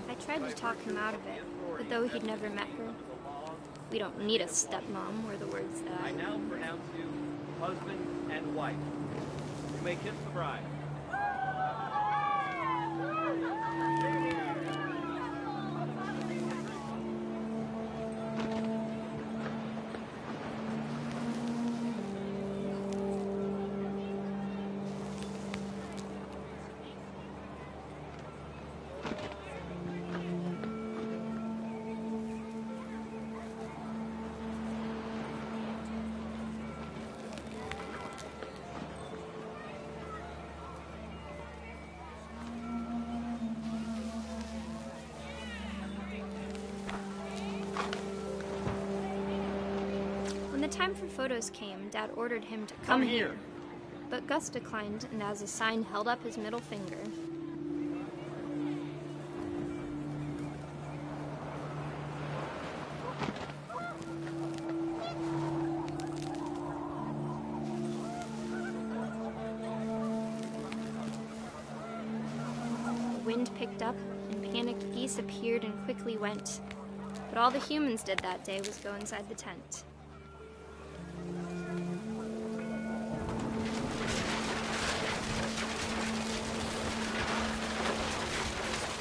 I tried to talk him out of it, but though he'd never met her, "We don't need a stepmom," were the words that I now pronounce you husband and wife. You may kiss the bride. When the time for photos came, Dad ordered him to come here. But Gus declined, and as a sign held up his middle finger. The wind picked up, and panicked geese appeared and quickly went. But all the humans did that day was go inside the tent.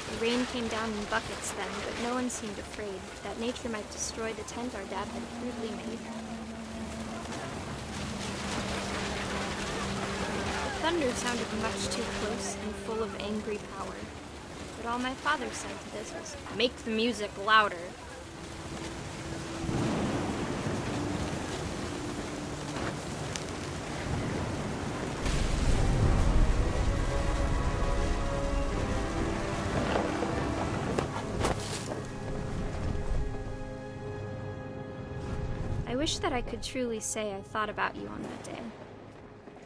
The rain came down in buckets then, but no one seemed afraid that nature might destroy the tent our dad had crudely made. The thunder sounded much too close and full of angry power, but all my father said to this was, "Make the music louder." I wish that I could truly say I thought about you on that day.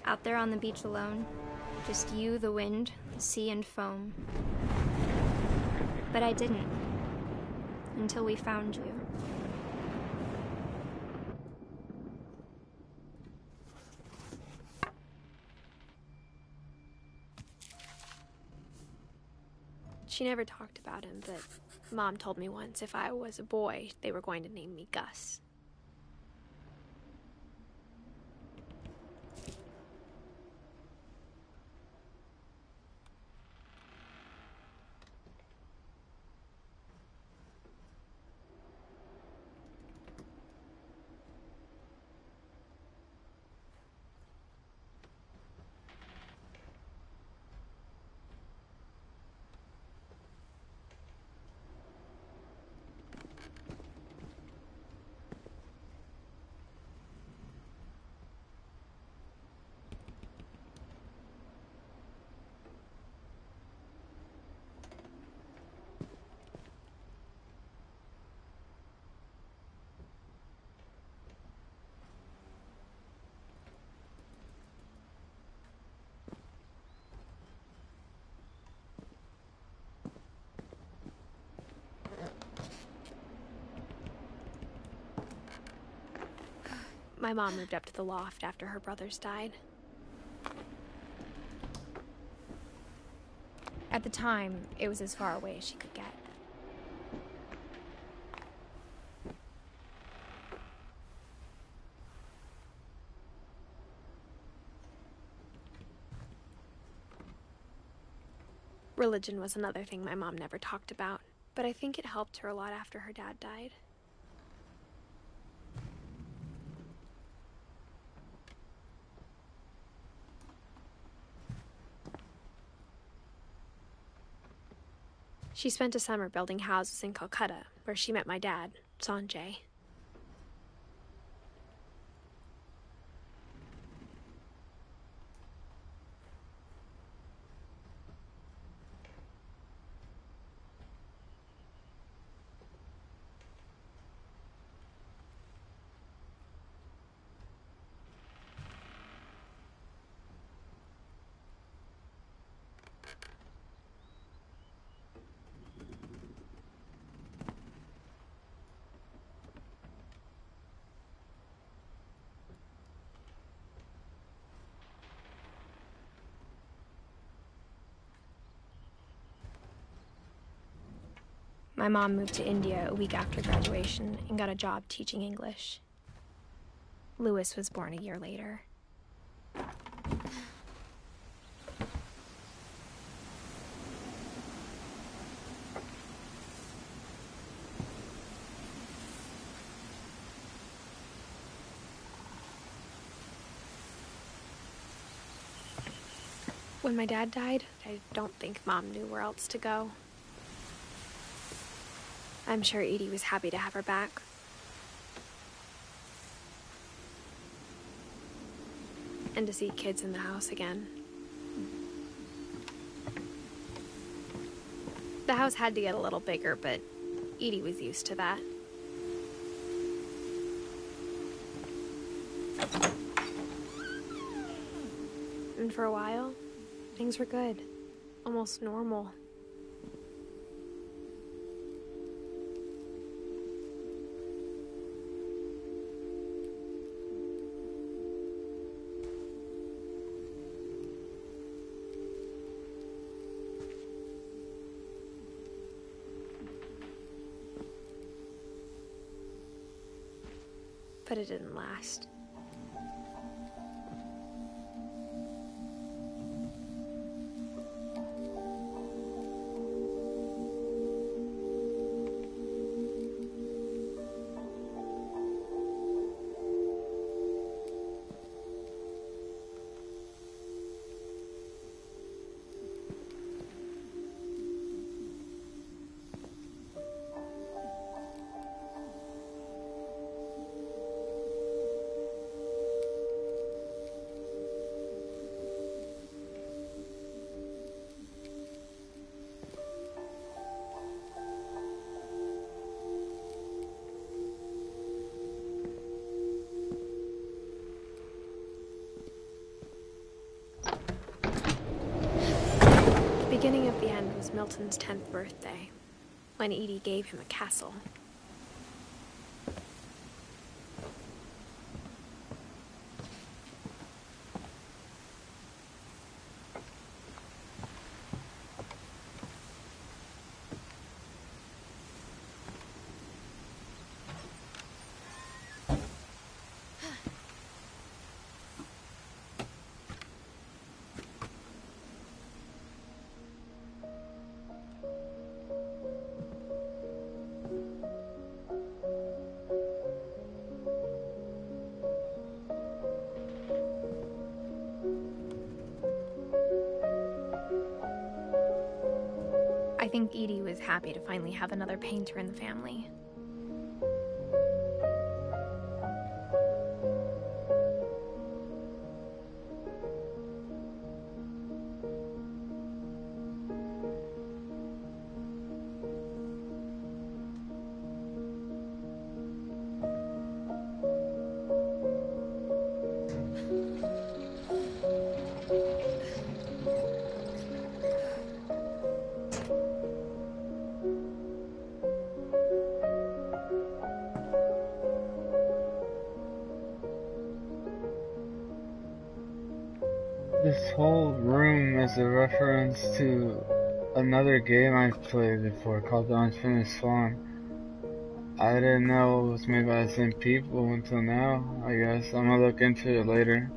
Out there on the beach alone, just you, the wind, the sea, and foam. But I didn't, until we found you. She never talked about him, but Mom told me once if I was a boy, they were going to name me Gus. My mom moved up to the loft after her brothers died. At the time, it was as far away as she could get. Religion was another thing my mom never talked about, but I think it helped her a lot after her dad died. She spent a summer building houses in Calcutta, where she met my dad, Sanjay. My mom moved to India a week after graduation and got a job teaching English. Louis was born a year later. When my dad died, I don't think Mom knew where else to go. I'm sure Edie was happy to have her back. And to see kids in the house again. The house had to get a little bigger, but Edie was used to that. And for a while, things were good. Almost normal. But it didn't last. The beginning of the end was Milton's 10th birthday, when Edie gave him a castle. I think Edie was happy to finally have another painter in the family. This whole room is a reference to another game I've played before called The Unfinished Swan. I didn't know it was made by the same people until now, I guess. I'm gonna look into it later.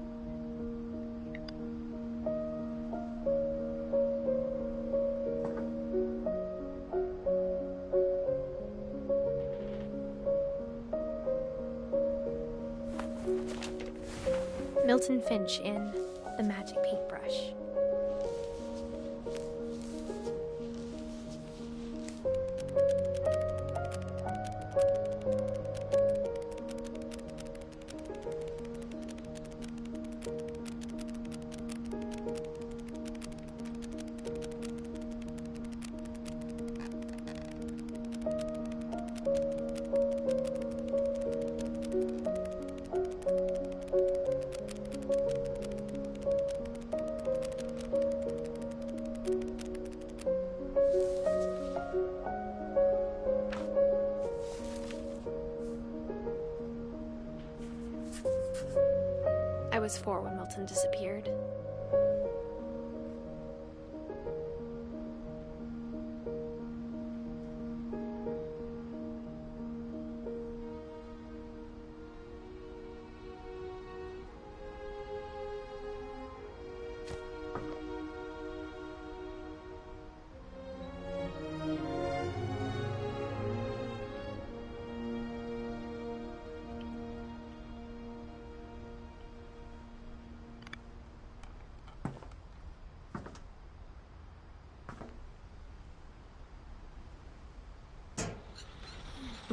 Milton Finch in The Magic Paintbrush. I was 4 when Milton disappeared.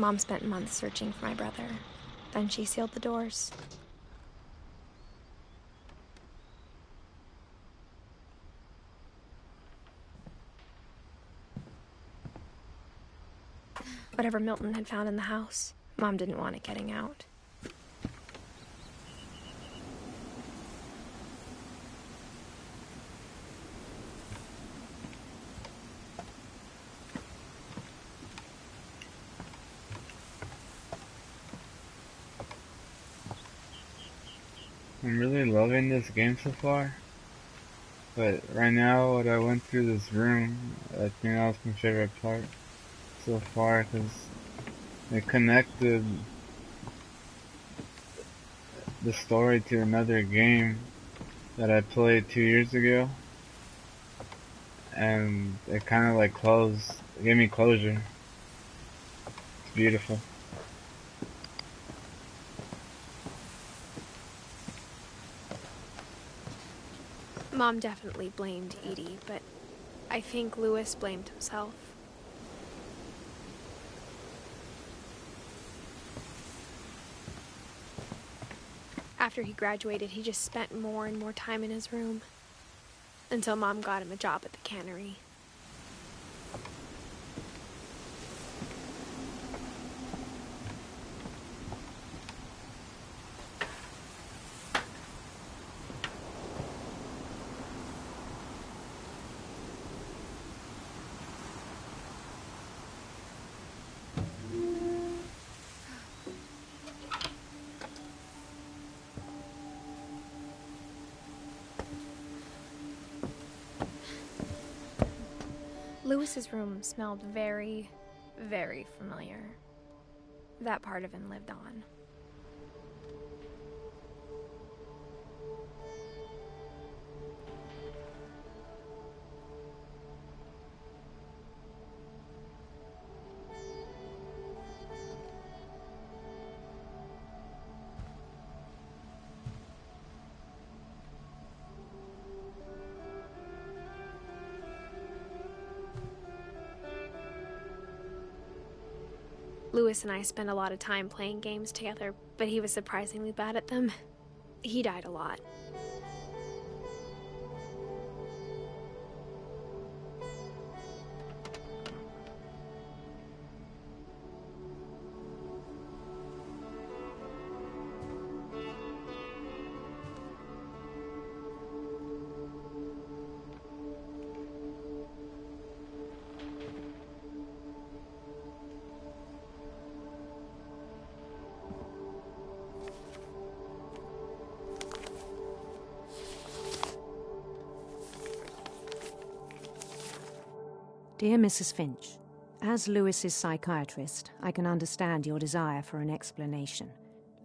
Mom spent months searching for my brother. Then she sealed the doors. Whatever Milton had found in the house, Mom didn't want it getting out. I'm really loving this game so far. But right now, what I went through this room, I think that was my favorite part so far, because it connected the story to another game that I played 2 years ago. And it kind of like closed, it gave me closure. It's beautiful. Mom definitely blamed Edie, but I think Louis blamed himself. After he graduated, he just spent more and more time in his room, until Mom got him a job at the cannery. Louis's room smelled very, very familiar. That part of him lived on. Louis and I spent a lot of time playing games together, but he was surprisingly bad at them. He died a lot. Dear Mrs. Finch, as Louis's psychiatrist, I can understand your desire for an explanation.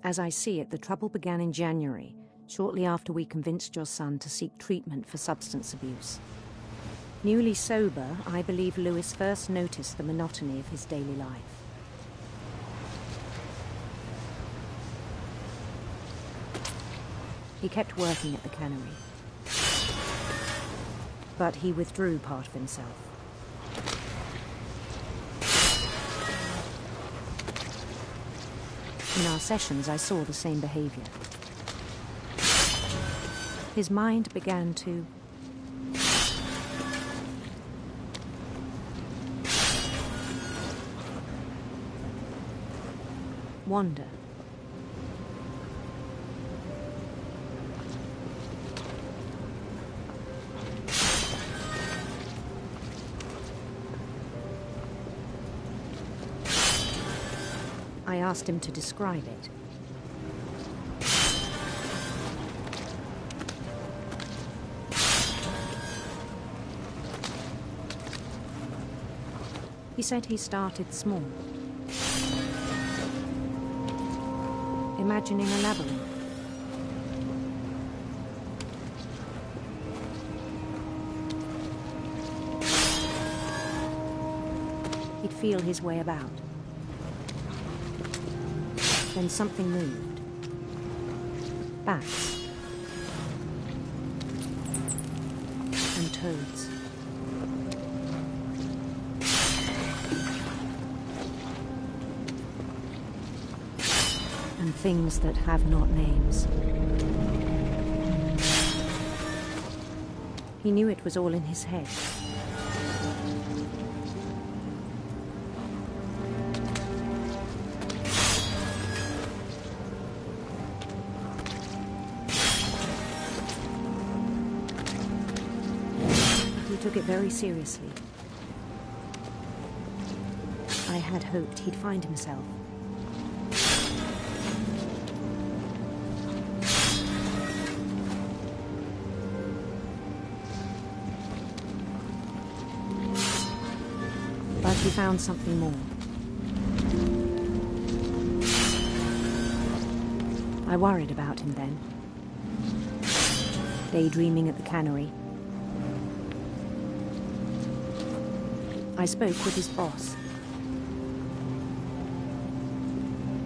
As I see it, the trouble began in January, shortly after we convinced your son to seek treatment for substance abuse. Newly sober, I believe Louis first noticed the monotony of his daily life. He kept working at the cannery, but he withdrew part of himself. In our sessions, I saw the same behavior. His mind began to wander. I asked him to describe it. He said he started small, imagining a labyrinth. He'd feel his way about. Then something moved. Bats. And toads. and things that have not names. He knew it was all in his head. But he took it very seriously. I had hoped he'd find himself. But he found something more. I worried about him then. Daydreaming at the cannery. I spoke with his boss.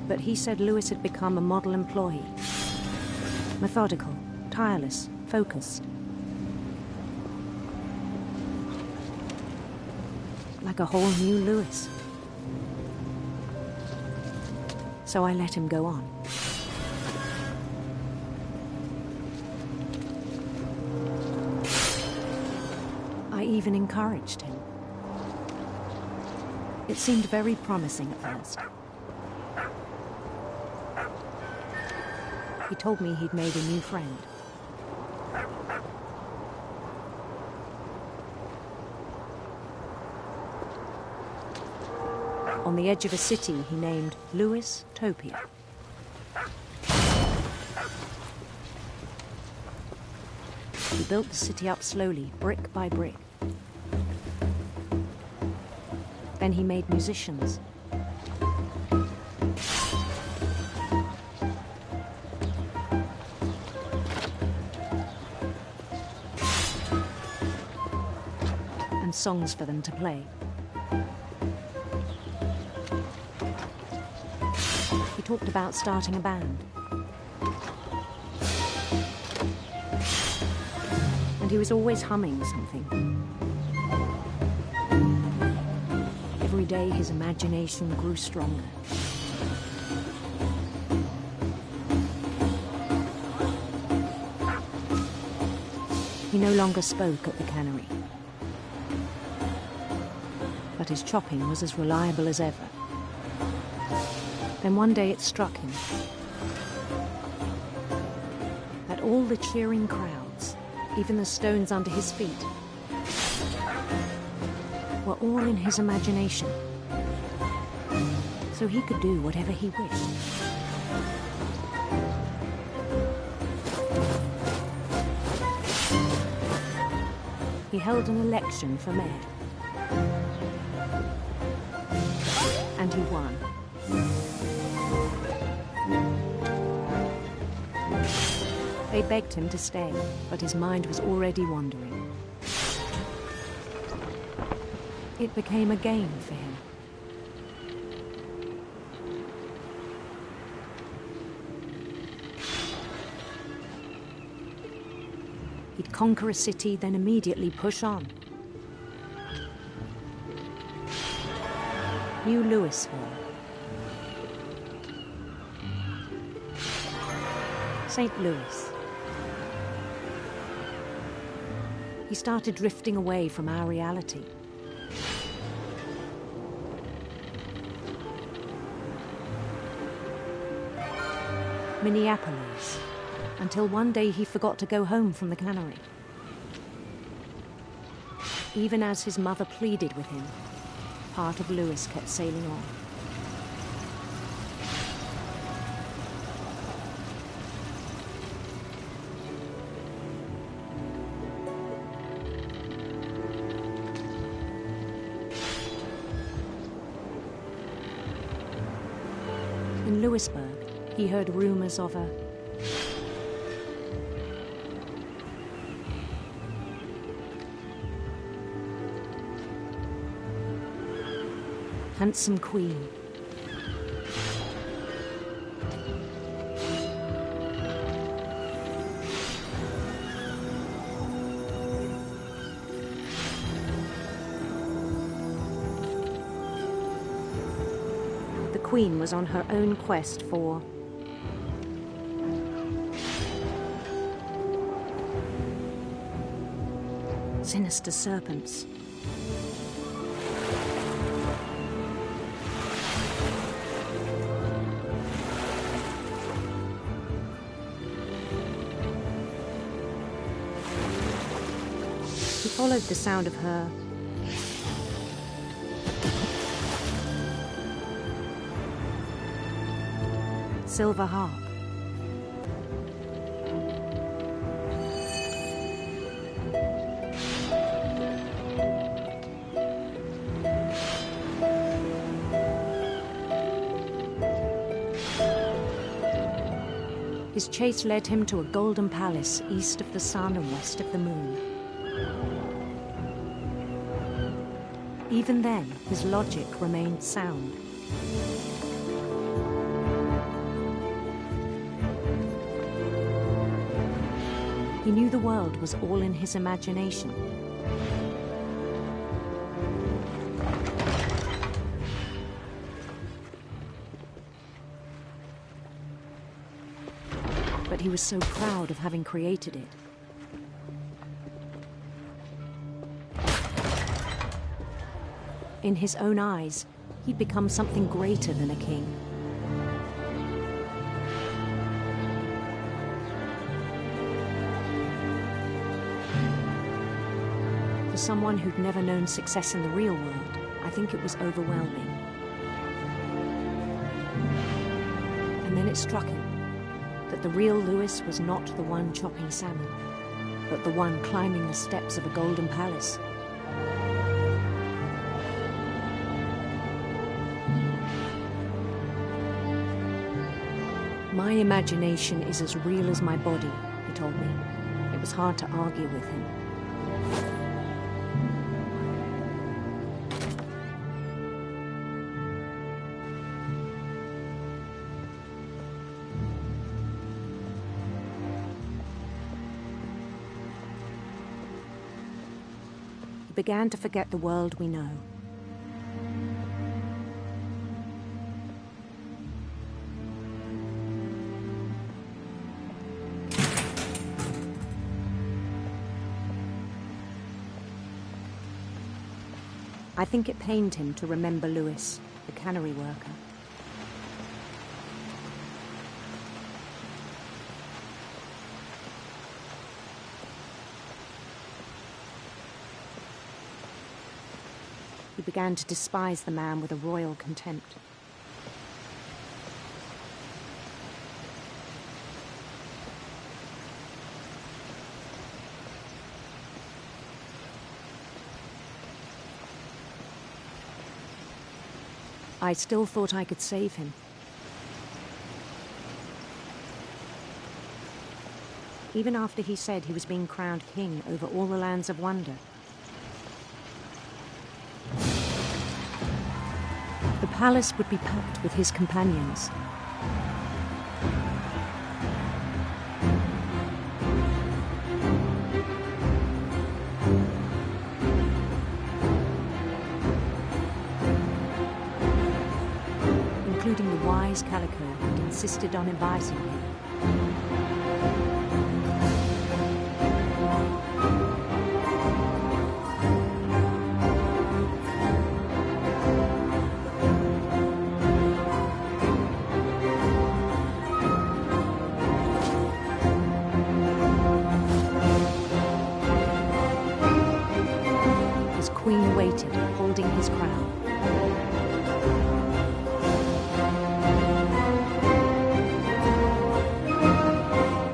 But he said Lewis had become a model employee. Methodical, tireless, focused. Like a whole new Lewis. So I let him go on. I even encouraged him. It seemed very promising at first. He told me he'd made a new friend. On the edge of a city he named Lewis Topia. He built the city up slowly, brick by brick. Then he made musicians. And songs for them to play. He talked about starting a band. And he was always humming something. Every day his imagination grew stronger. He no longer spoke at the cannery. But his chopping was as reliable as ever. Then one day it struck him that all the cheering crowds, even the stones under his feet, were all in his imagination. So he could do whatever he wished. He held an election for mayor. And he won. They begged him to stay, but his mind was already wandering. It became a game for him. He'd conquer a city, then immediately push on. New Louisville. St. Louis. He started drifting away from our reality. Minneapolis, until one day he forgot to go home from the cannery. Even as his mother pleaded with him, part of Lewis kept sailing on. In Lewisburg, he heard rumors of a handsome queen. The queen was on her own quest for Sinister serpents. He followed the sound of her silver harp. His chase led him to a golden palace east of the sun and west of the moon. Even then, his logic remained sound. He knew the world was all in his imagination. But he was so proud of having created it. In his own eyes, he'd become something greater than a king. For someone who'd never known success in the real world, I think it was overwhelming. And then it struck him that the real Lewis was not the one chopping salmon, but the one climbing the steps of a golden palace. My imagination is as real as my body, he told me. It was hard to argue with him. He began to forget the world we know. I think it pained him to remember Lewis, the cannery worker. He began to despise the man with a royal contempt. I still thought I could save him. Even after he said he was being crowned king over all the lands of wonder. The palace would be packed with his companions. Including the wise Calico who'd insisted on advising him. His queen waited, holding his crown.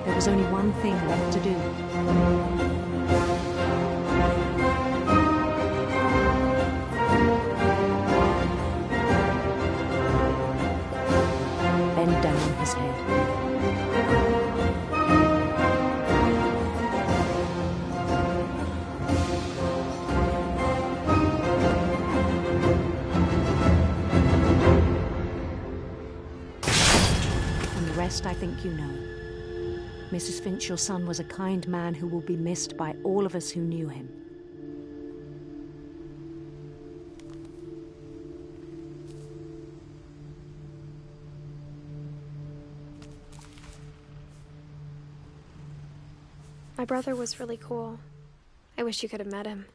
There was only one thing left to do. Bend down his head. And the rest I think you know. Mrs. Finch, your son was a kind man who will be missed by all of us who knew him. My brother was really cool. I wish you could have met him.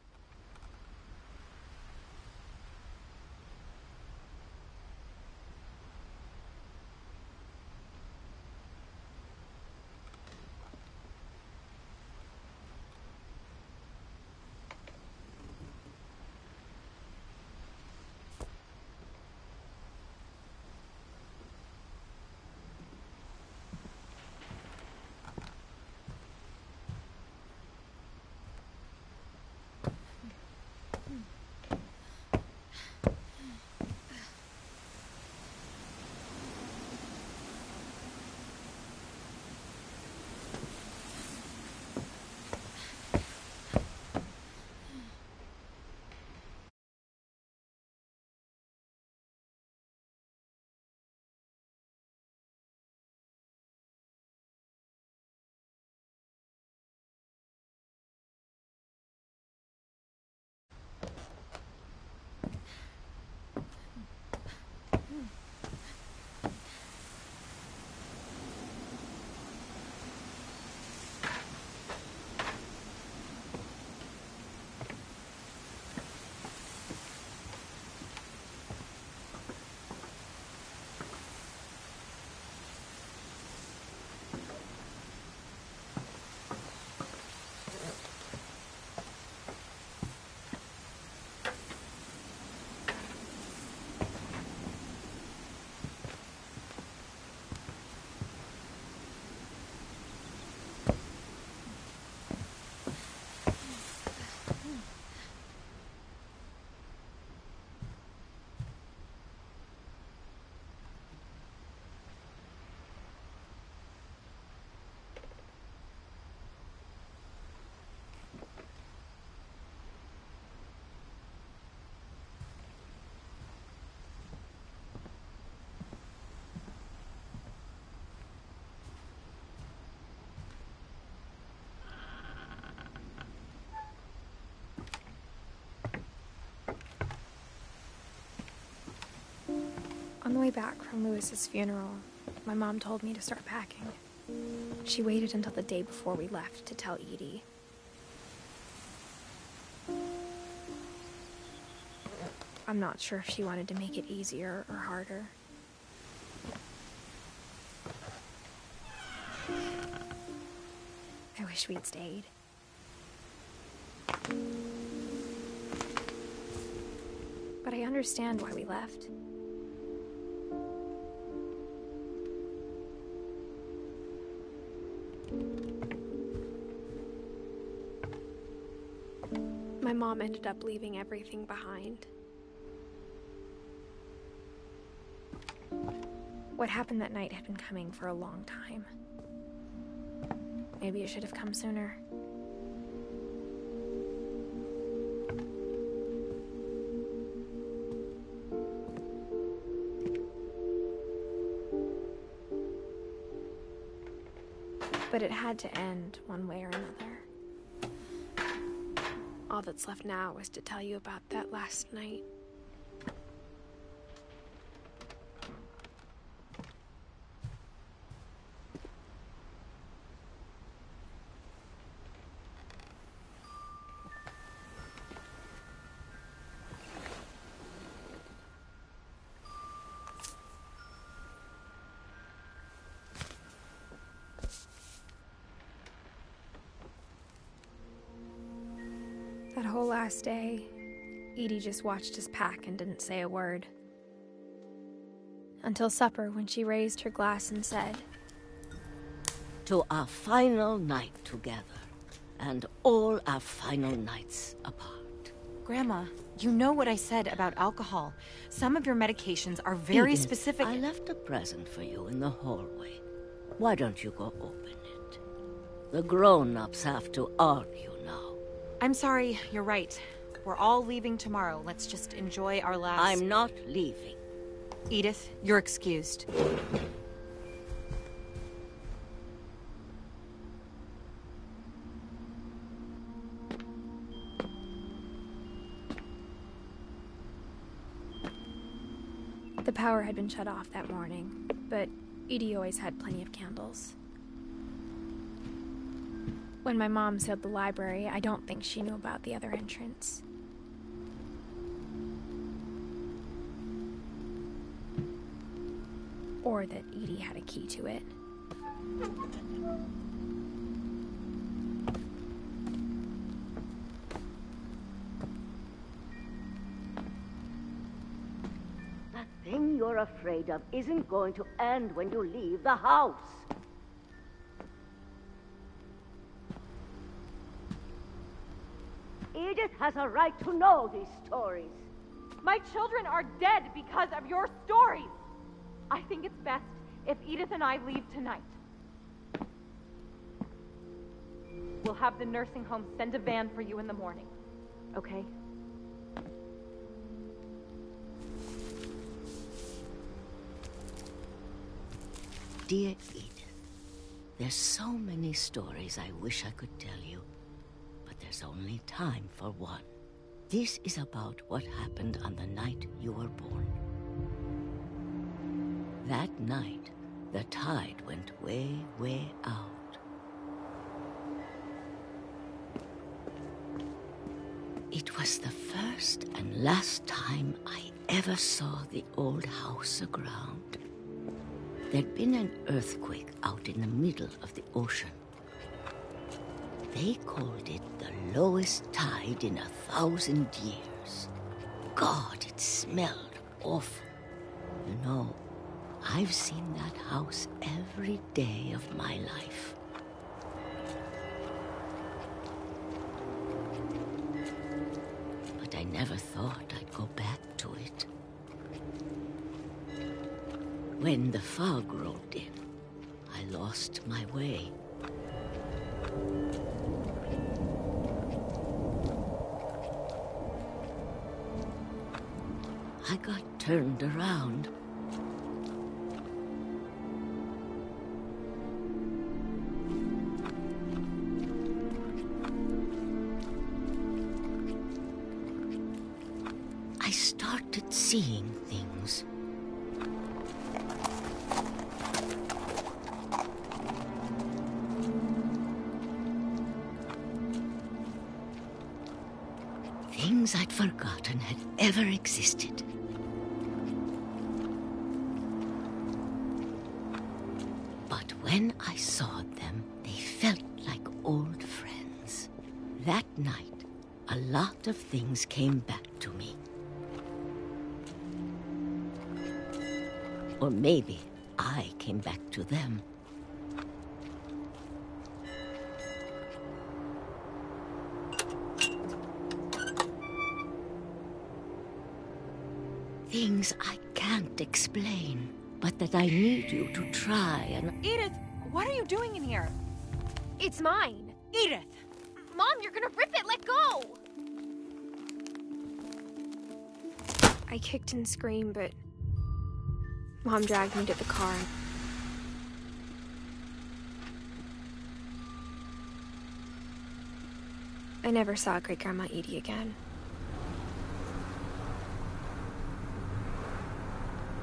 On the way back from Lewis's funeral, my mom told me to start packing. She waited until the day before we left to tell Edie. I'm not sure if she wanted to make it easier or harder. I wish we'd stayed. But I understand why we left. My mom ended up leaving everything behind. What happened that night had been coming for a long time. Maybe it should have come sooner. But it had to end one way or another. All that's left now is to tell you about that last night. That whole last day, Edie just watched us pack and didn't say a word. Until supper, when she raised her glass and said, "To our final night together, and all our final nights apart." Grandma, you know what I said about alcohol. Some of your medications are very Edith, specific. I left a present for you in the hallway. Why don't you go open it? The grown-ups have to argue now. I'm sorry, you're right. We're all leaving tomorrow. Let's just enjoy our last... I'm not leaving. Edith, you're excused. The power had been shut off that morning, but Edie always had plenty of candles. When my mom said the library, I don't think she knew about the other entrance. Or that Edie had a key to it. That thing you're afraid of isn't going to end when you leave the house. Edith has a right to know these stories. My children are dead because of your stories. I think it's best if Edith and I leave tonight. We'll have the nursing home send a van for you in the morning, okay? Dear Edith, there's so many stories I wish I could tell you, but there's only time for one. This is about what happened on the night you were born. That night, the tide went way, way out. It was the first and last time I ever saw the old house aground. There'd been an earthquake out in the middle of the ocean. They called it the lowest tide in 1,000 years. God, it smelled awful. You know, I've seen that house every day of my life. But I never thought I'd go back to it. When the fog rolled in, I lost my way. I got turned around. I started seeing things. Things I'd forgotten had ever existed. But when I saw them, they felt like old friends. That night, a lot of things came back to me. Or maybe I came back to them. Things I can't explain, but that I need you to try and... Edith, what are you doing in here? It's mine. Edith! Mom, you're gonna rip it! Let go! I kicked and screamed, but Mom dragged me to the car. I never saw Great-Grandma Edie again.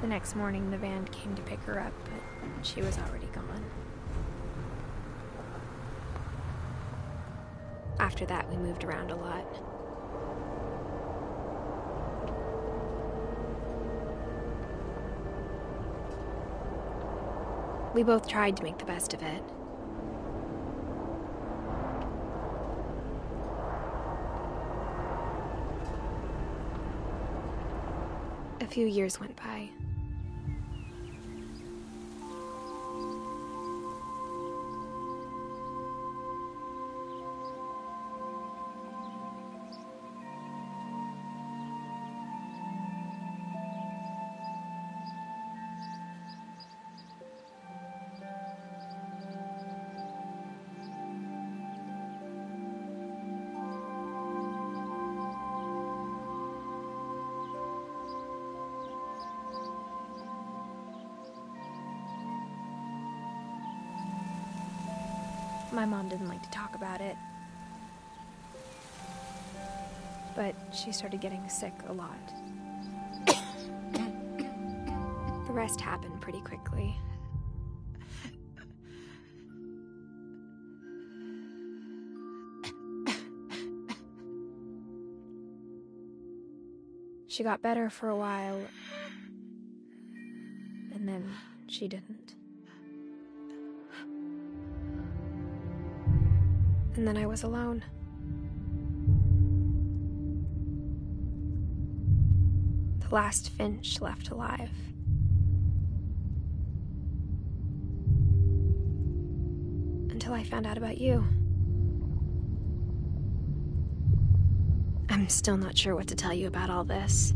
The next morning, the van came to pick her up, but she was already gone. After that, we moved around a lot. We both tried to make the best of it. A few years went by. My mom didn't like to talk about it. But she started getting sick a lot. The rest happened pretty quickly. She got better for a while, and then she didn't. And then I was alone. The last Finch left alive. Until I found out about you. I'm still not sure what to tell you about all this.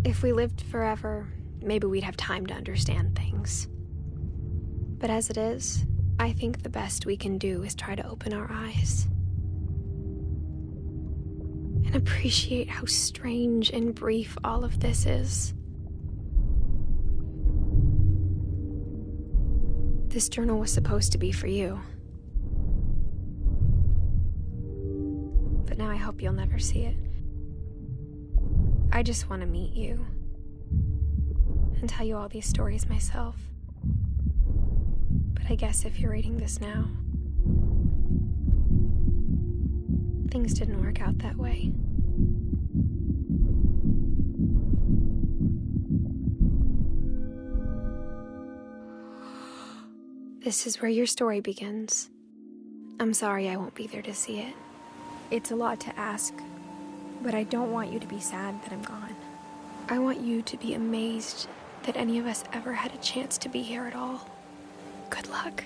If we lived forever, maybe we'd have time to understand things. But as it is, I think the best we can do is try to open our eyes. And appreciate how strange and brief all of this is. This journal was supposed to be for you. But now I hope you'll never see it. I just want to meet you and tell you all these stories myself. But I guess if you're reading this now, things didn't work out that way. This is where your story begins. I'm sorry I won't be there to see it. It's a lot to ask, but I don't want you to be sad that I'm gone. I want you to be amazed that any of us ever had a chance to be here at all. Good luck.